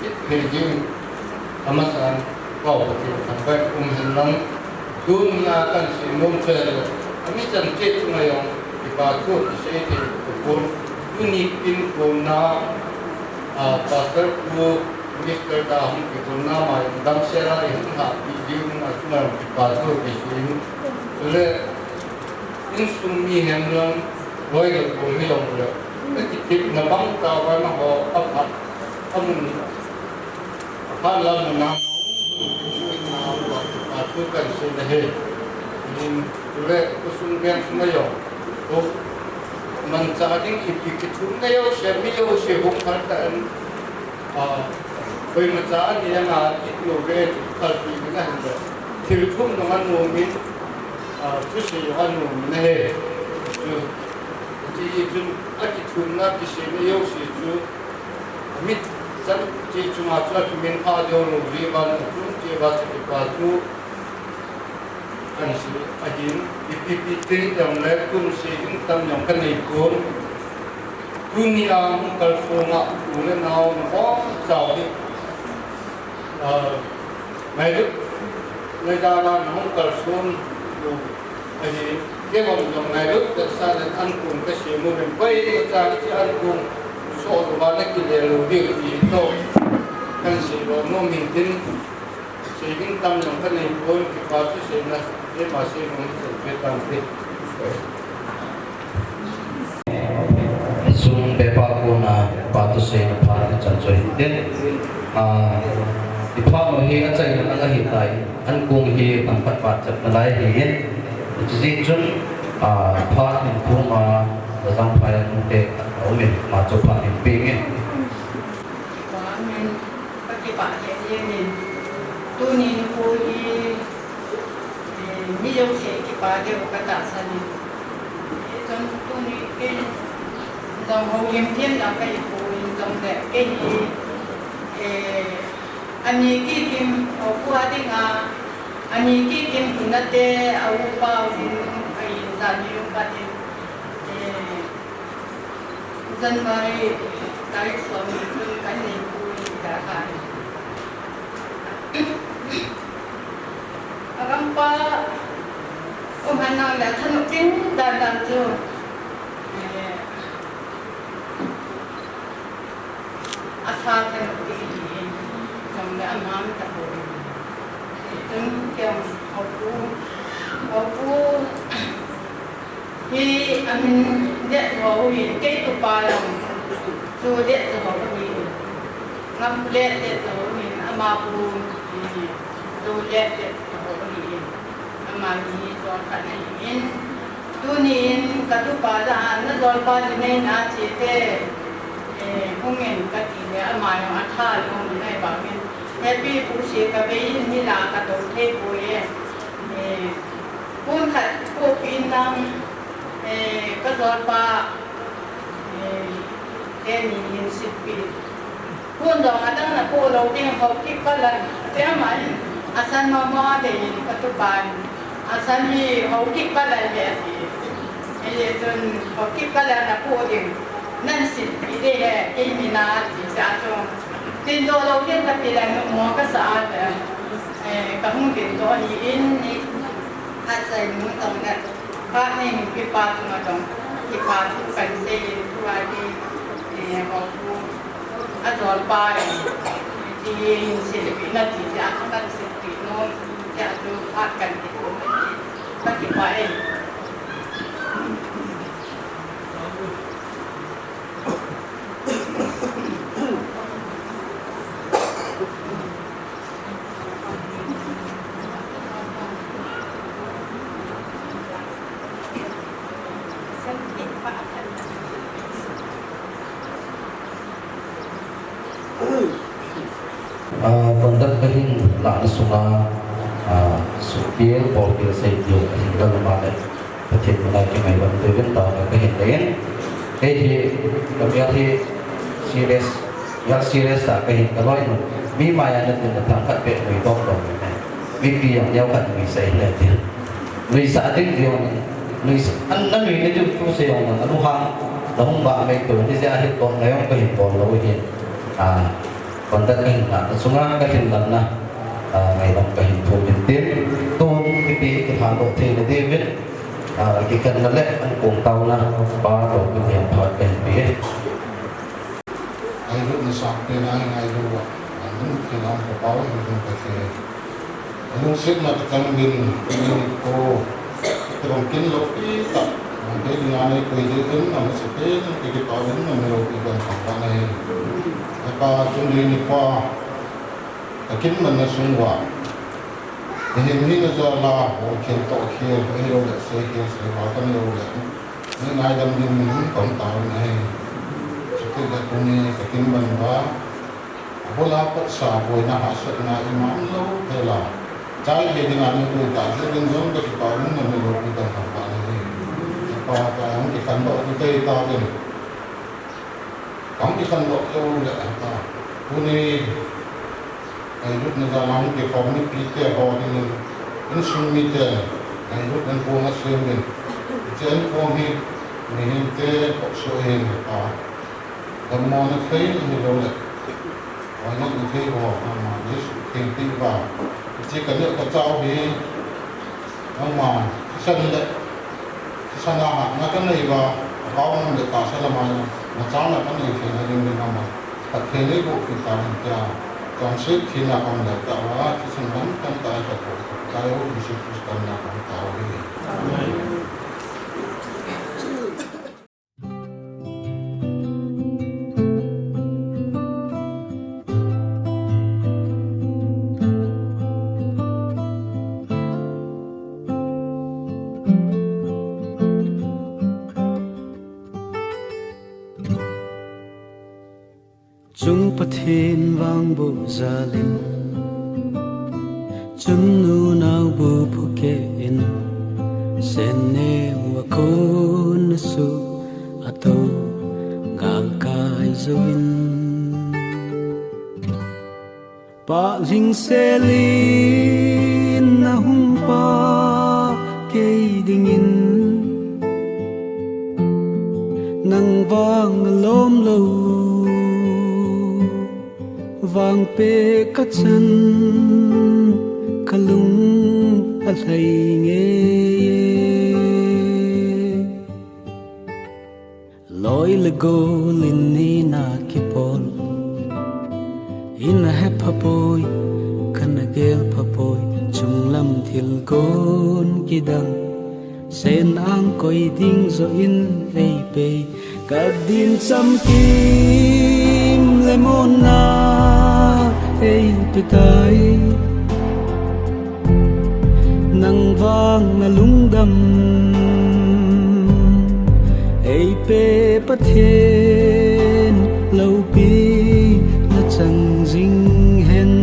ki he ji amasan ko ki kan ba han lang dun na kan si nong che ami chan che chu na yong ki ba chu se ti ko ni pin ko na pastor ko minister da hum ki ko na ma dam se ra hi ha ki ji na chu na ki ba chu ki si le in sum mi hem lang loi le ko mi yong le ki ti na bang ta wa ma ho am pa la na tu kan se na he in le ko sun gen sun yo to man cha ding ki thun na yo se mi yo se hum khan ta koi ma cha ni na ki yo ve kal pi na ha thil thum no man no mi tu se yo han no na he tu ji jun a ki thun na ki se ne yo se tu mi chan ji chu ma cha ki min pha jo no ri ba no tu je ba se ki pa tu kan si adin ipi yang le kun si tam yang kan ni kun ni ang kal so nga ule nao no chao ni mai lu le da la no kal sun lu ani ke bom jong nai lu ta sa den an kun ka si mu ben pai ko cha ki an kun so do ba na ki le lu di ki to kan si lo no min tin si tam yang kan ni kun ki pa si na masih menceritakan sung bepa kuna patu se na pha chan choi den di pha no hi a chai na nga hi tai an kung hi pang pat pat chat na lai hi ji chun pha hin khu ma da sang phai an te au me ma cho pha hin pe nge wa men pa ki pa ye ni tu ni ko hi mi yo se ki pa de ka ta sa ni chon tu ni ke dong ho yem tien da ka ko dong de ke ni ani ki kim o ku ati nga ani ki kim na te au pa sin ai za ni yo ka te zan mai kai so mi kun kan ni ku ka ka agampa umana la thanu tin dan dan chu อาทากันตีจงได้มาตะโกนจึงเกี่ยวเอาปูที่อันเด็ดหัวหินเกตุปาลังจูเด็ดหัวหินน้ำเล็ดเด็ดหัวหินอามาปูจูเล็ดเด็ดหัวหินอามาหีจอนขันหินตูนินกัตุปาลานนั่นจอนปาจิเนนาจิเตคงเงินกติเนี่ยอามาอย่างอัฐาลงในบางเงินแฮปปี้ผู้เสียกับเบย์มิลากระโดดเทปุยปุ่นขัดผู้ปีนังก็จอนปาเทมียิน10 ปีปุ่นดองอันนั้นนะผู้เราเองเขาคิดกันเลยแต่หมายอาศัยมาเดียนปัจจุบันอาศัยมีเขาคิดกันเลยเนี่ยจนเขาคิดกันเลยนะผู้เองนั่น10 ปีได้เอมินาจิจะจงตินโตเราเรียนกับปีแรงมัวก็สะอาดกับหุ่นตินโตหินนี่อาศัยมุ้งตรงนั้นพระนี่พิพาทมาจงพิพาททุกกันเสียทุกวันที่เขาพูดอาจารย์ไปที่10 ปีนั่นที่จะตั้ง10 ปีโน้นจะดูพาดกันที่คนตั้งที่ไปBandat kahin la sunga supir portir seidio hingga lemale pathet mulai ke mai ban deven ta kahin len hi kami serious ta kahin kaloi mi maya na tin ta khat pe mi bok dong mi pi yang yau kan mi sai le tin mi sa dik dio mi an na mi ne ju tu se yong na lu hang dong ba me tu ni ja hit ton na yong kahin pon lo hi Bandat kahin la sunga kahin lan na ngày lòng kahin thu min tin tôn pipi ke phalo the ne David ke kan na le an kong tau na ba do ke hian phat kahin pi ai lu na sak pe na ai lu wa an ke na ko pa ni ko se lu sit na kan min ni ko trong kin lo pi ta an ke ni ai ko je tin na se pe ni ke pa ni na lo pi ban pa na pa chung ni pa akin man na sungwa ni na za la ho chen to khir ai ro le se ba kan lo le ni ngai dam din ni kom ta ni ke da ko ni akin man ba bola pa sa bo na ha sa na imam lo he la chai he din ani ko ta je din zon ko pa ni na lo ki ta pa ni pa ta ang ki kan do ki ta din Kamu kan dokter udah apa? Puni, ayat negara ke kamu kita bawa ini insumite, ayat dan punya semen, jangan kami menginte sohen apa? Kamu nak kaya ni boleh, orang nak kaya bawa nama, Yesus tinggi bawa. Jika nak kacau ni, nama sana nak kena iba, kau nak dekat selama Macam apa ni kita ni nama, tapi ni kita ni konsep kita akan dapat awak kesenangan kan tak ada kalau disebutkan akan tahu ini. Chung pathin wang bu zalim Chung nu nau bu phuke in Sen ne wa kon su ato gal kai zawin Pa ling selin na hum pa ke dingin Nang wang lom lo Vang pe kachan kalung alay nge Loy lago linni na kipol in a hep poi kana gel poi chung lam thil gon kidang sen ang koi ding zo in ei pe ka din sam kim lemon na ei pitai nang vang na lungdam ei pe pathen lâu pi na chang jing hen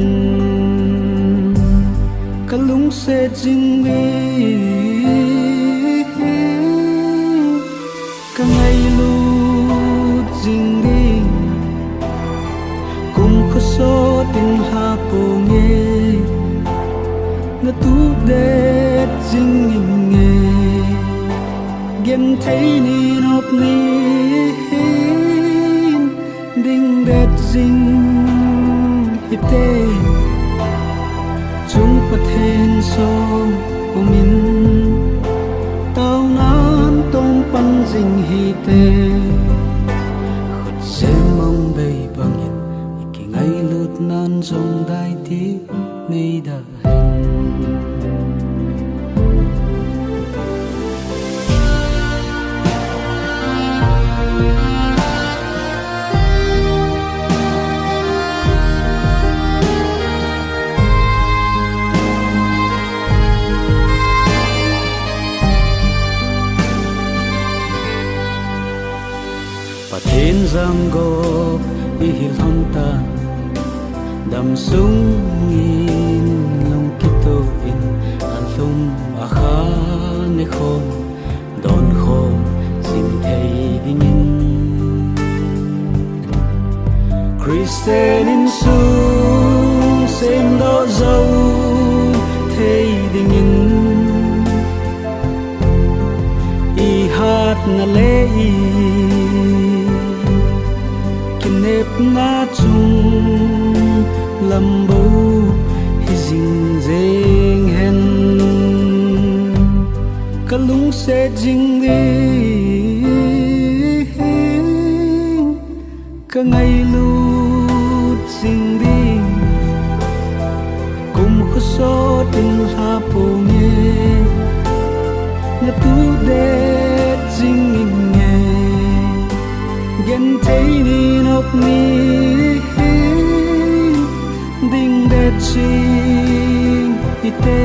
ka lung se jing mi ka ngai lu jing đi cùng kho so tin ha po nge na tu de jing nge gen thấy ni nop ni ding det jing ite chung pathen som umin tao nan tong pan jing hi te khut se mong bay bangin iki ngai lut nan jong dai ti nei da Pathen jam go I hil hon tan dam sung in long kito in an lum a kha ne khom don khom sin thei ding in Christian in sung sen do zo thei ding in I hat na le nếp na chung lâm bố hi dinh deng hen ka lung se jing đi ka ngai lut jing đi cùng khu so tin ha po nge na tu de jing nge gen thấy ni nop ni ding det ching ite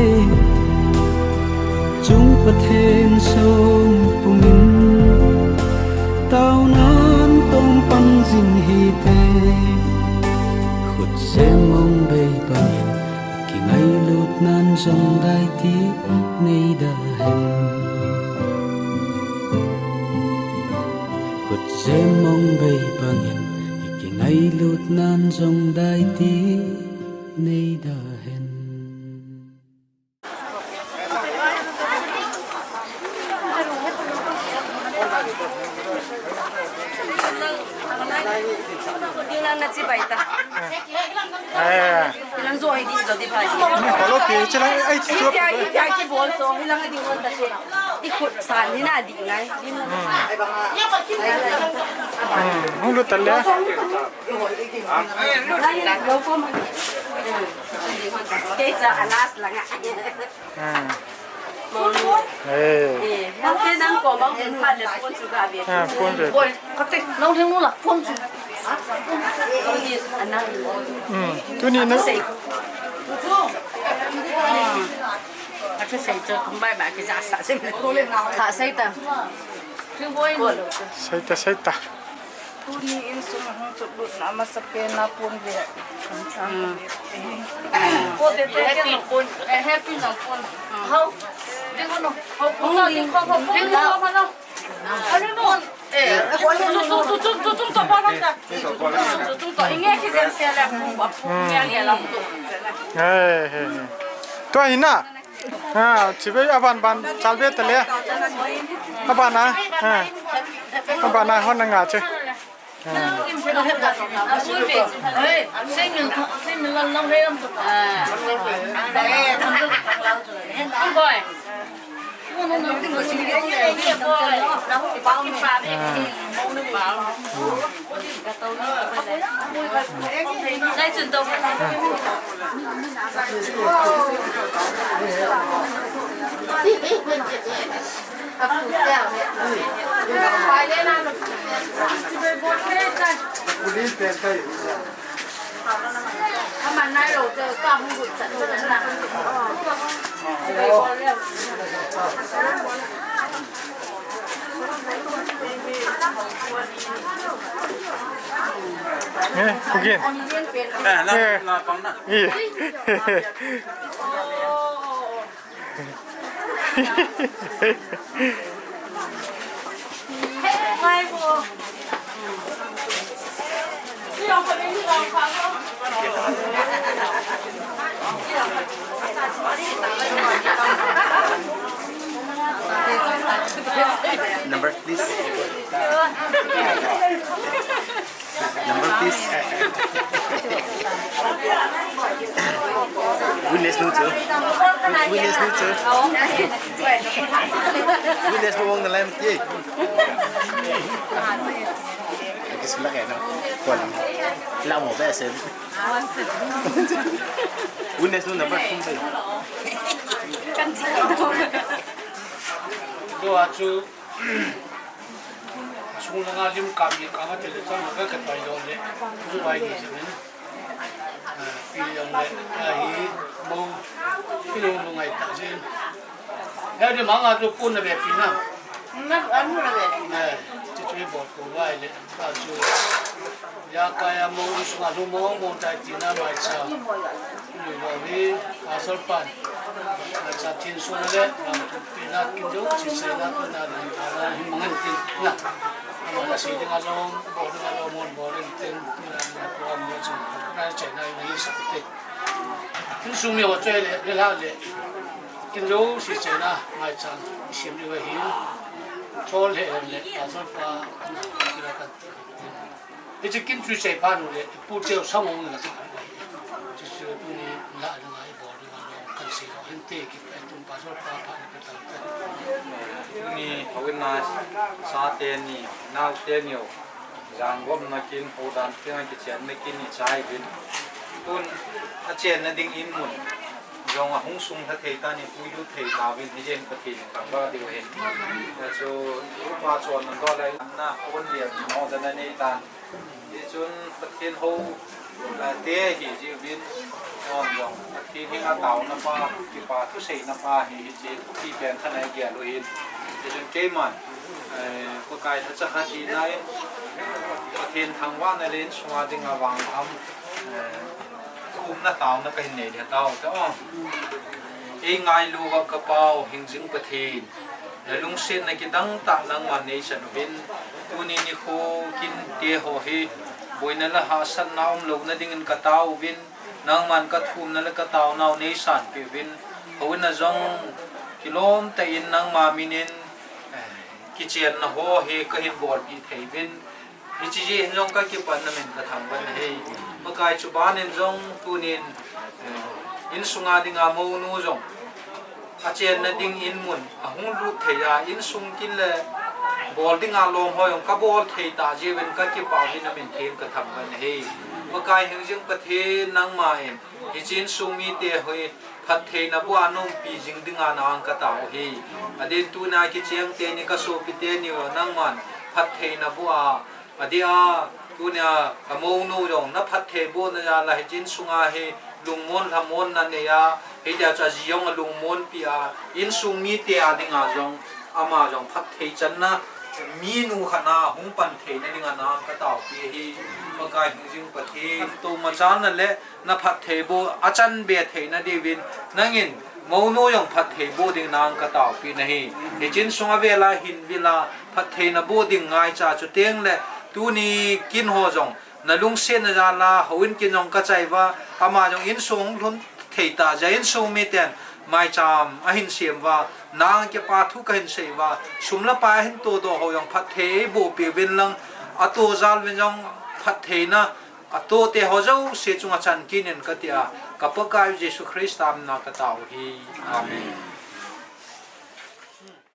chung pathen som pumin tao nan tong pan jing hi te khut se mong bay panin ki ngai lut nan jong dai ti nei da hen se mong bay bangin iki ngai lut nan jong dai ti nei da hen ilang na si baita ilang zo ay din zo di ba holo pi chela ai chi so ai ki bol so ilang di won da se di khut san ni na di ngai din hung lu tal le ke sa alas la nga nang te nang ko mang pun pha le pun su ga be bol ko te nong thing nu la pun su ni anang tu ni na Aku saya tu kembali balik ke jasa saya. Tak saya tu. Sai ta tu ni insum untuk dut nama sepena pun dia. Kau dia pun happy nak pun. How? Dia mana? How? Dia mana? Ada no. Tu tak apa dah. Tu tak ingat kita siapa aku yang dia lalu. to ina chibe aban ban chalbe tale abana abana hon nga che ได้จุดตรงไปได้นะจะไปบนไม่ได้ใจถ้ามันได้เราเจอกล้ามหุ่นจัดก็จะหนักMungkin. Lah pang na. Iya. Hai cô. Đi đâu phải đi đâu phải không? Number please. Number please. Witness neutral. Witness neutral. Witness buông the lamp gì? Cái số này nó còn lao một bé xem. Witness nó number không gì. Doa chu Sunga lim kami kama tele cha ma ka tai do le ku bai ni se ne pi yong le hi mo pi lo mo ngai ta jin ya de ma nga chu kun na be pi na Na anu na be. Chi chui bo ko bai le ta chu ya ka ya mo sunga lu mo tai ti na mai cha ni lo ni a sol pan cha tin su na le pi na kin do chi se na ko na na hi mangan tin na mà sĩ đi ngang long bỏ đi ngang long môn bỏ đi tên như là qua mưa chung cái chạy này là ít ít những số nhiều chơi để làm để kinh dấu sĩ chạy na ngày chẳng xem như vậy hiếu cho lệ lệ và cho qua cái là cái cái chỉ kinh truy chạy pan rồi phụ treo xong rồi là cái chỉ là tôi đi lại là ngày bỏ đi ngang long cần sĩ họ hiện tại cái tụi bà cho qua pan cái tao Ni Pawina Saten ni Nau Tenio Zangom Nakin Hodan Tiang Kitchen Makin ni Chai Bin Tun Achen na ding in mun Jong a hung sung thei ta ni puidu thei ta win hijen patin kamba diu hen so rupa chon nan do lai na on lian mo da na nei ta ye chun patin ho la te hi ji win on jong patin hi a tau na pa ki pa thu sei na pa hi ji ti pen thanai ge lo hin ye chun ke man ko kai tha cha ha ti nai patin thangwa na len swa ding a wang am na tao na kai nei de tao to e ngai lu wa ka pau hing jing pathin la lung sen na ki dang ta nang ma nation bin tuni ni kho kin te ho hi boina la ha san naum lo na ding ka tao bin nang man ka thum na la ka tao nau nation pe bin hoin na jong kilom ta in nang ma minin ki chen na ho he ka hin bor pi thei bin hi chi ji hin long ka ki pan na men ka thang ban he makai chuban in jong tunin in sunga dinga mo nu jong achen na ding in mun ahung lu theya in sung kin le bol dinga lom hoyong ka bol thei ta jewen ka ki pa bin men them ka tham ban he makai hing jing pathe nang ma en hi chin sumi te hoi phat thei na bu anom pi jing dinga na ang ka ta he adin tu na ki cheng te ni ka so pi te ni nang man phat thei na bu a adia tunia amonu jong na phat the bo na la hin sunga he lungmon lamon na ne ya he ja cha jiong lungmon pia in sung mi te adinga jong ama jong phat the chan na mi nu khana hung pan the na dinga na ka taw pi hi ma kai jing pa the to ma chan na le na phat the bo achan be the na devin nangin mono yong phat the bo ding nang ka taw pi na hi he chin sunga vela hin vila phat the na bo ding ngai cha chu teng le tu ni kin ho jong na lung sen na la hoin kin jong ka chai wa ama jong in sung lun thei ta ja in sung mi ten mai cham a hin siam wa nang ke pa thu ka hin sei wa sumla pa hin to do ho yong phat the bo pe bin lang a to zal bin jong phat the na a to te ho zo se chunga chan kin en ka tia ka pa ka Jesu Christ am na ka taw hi amen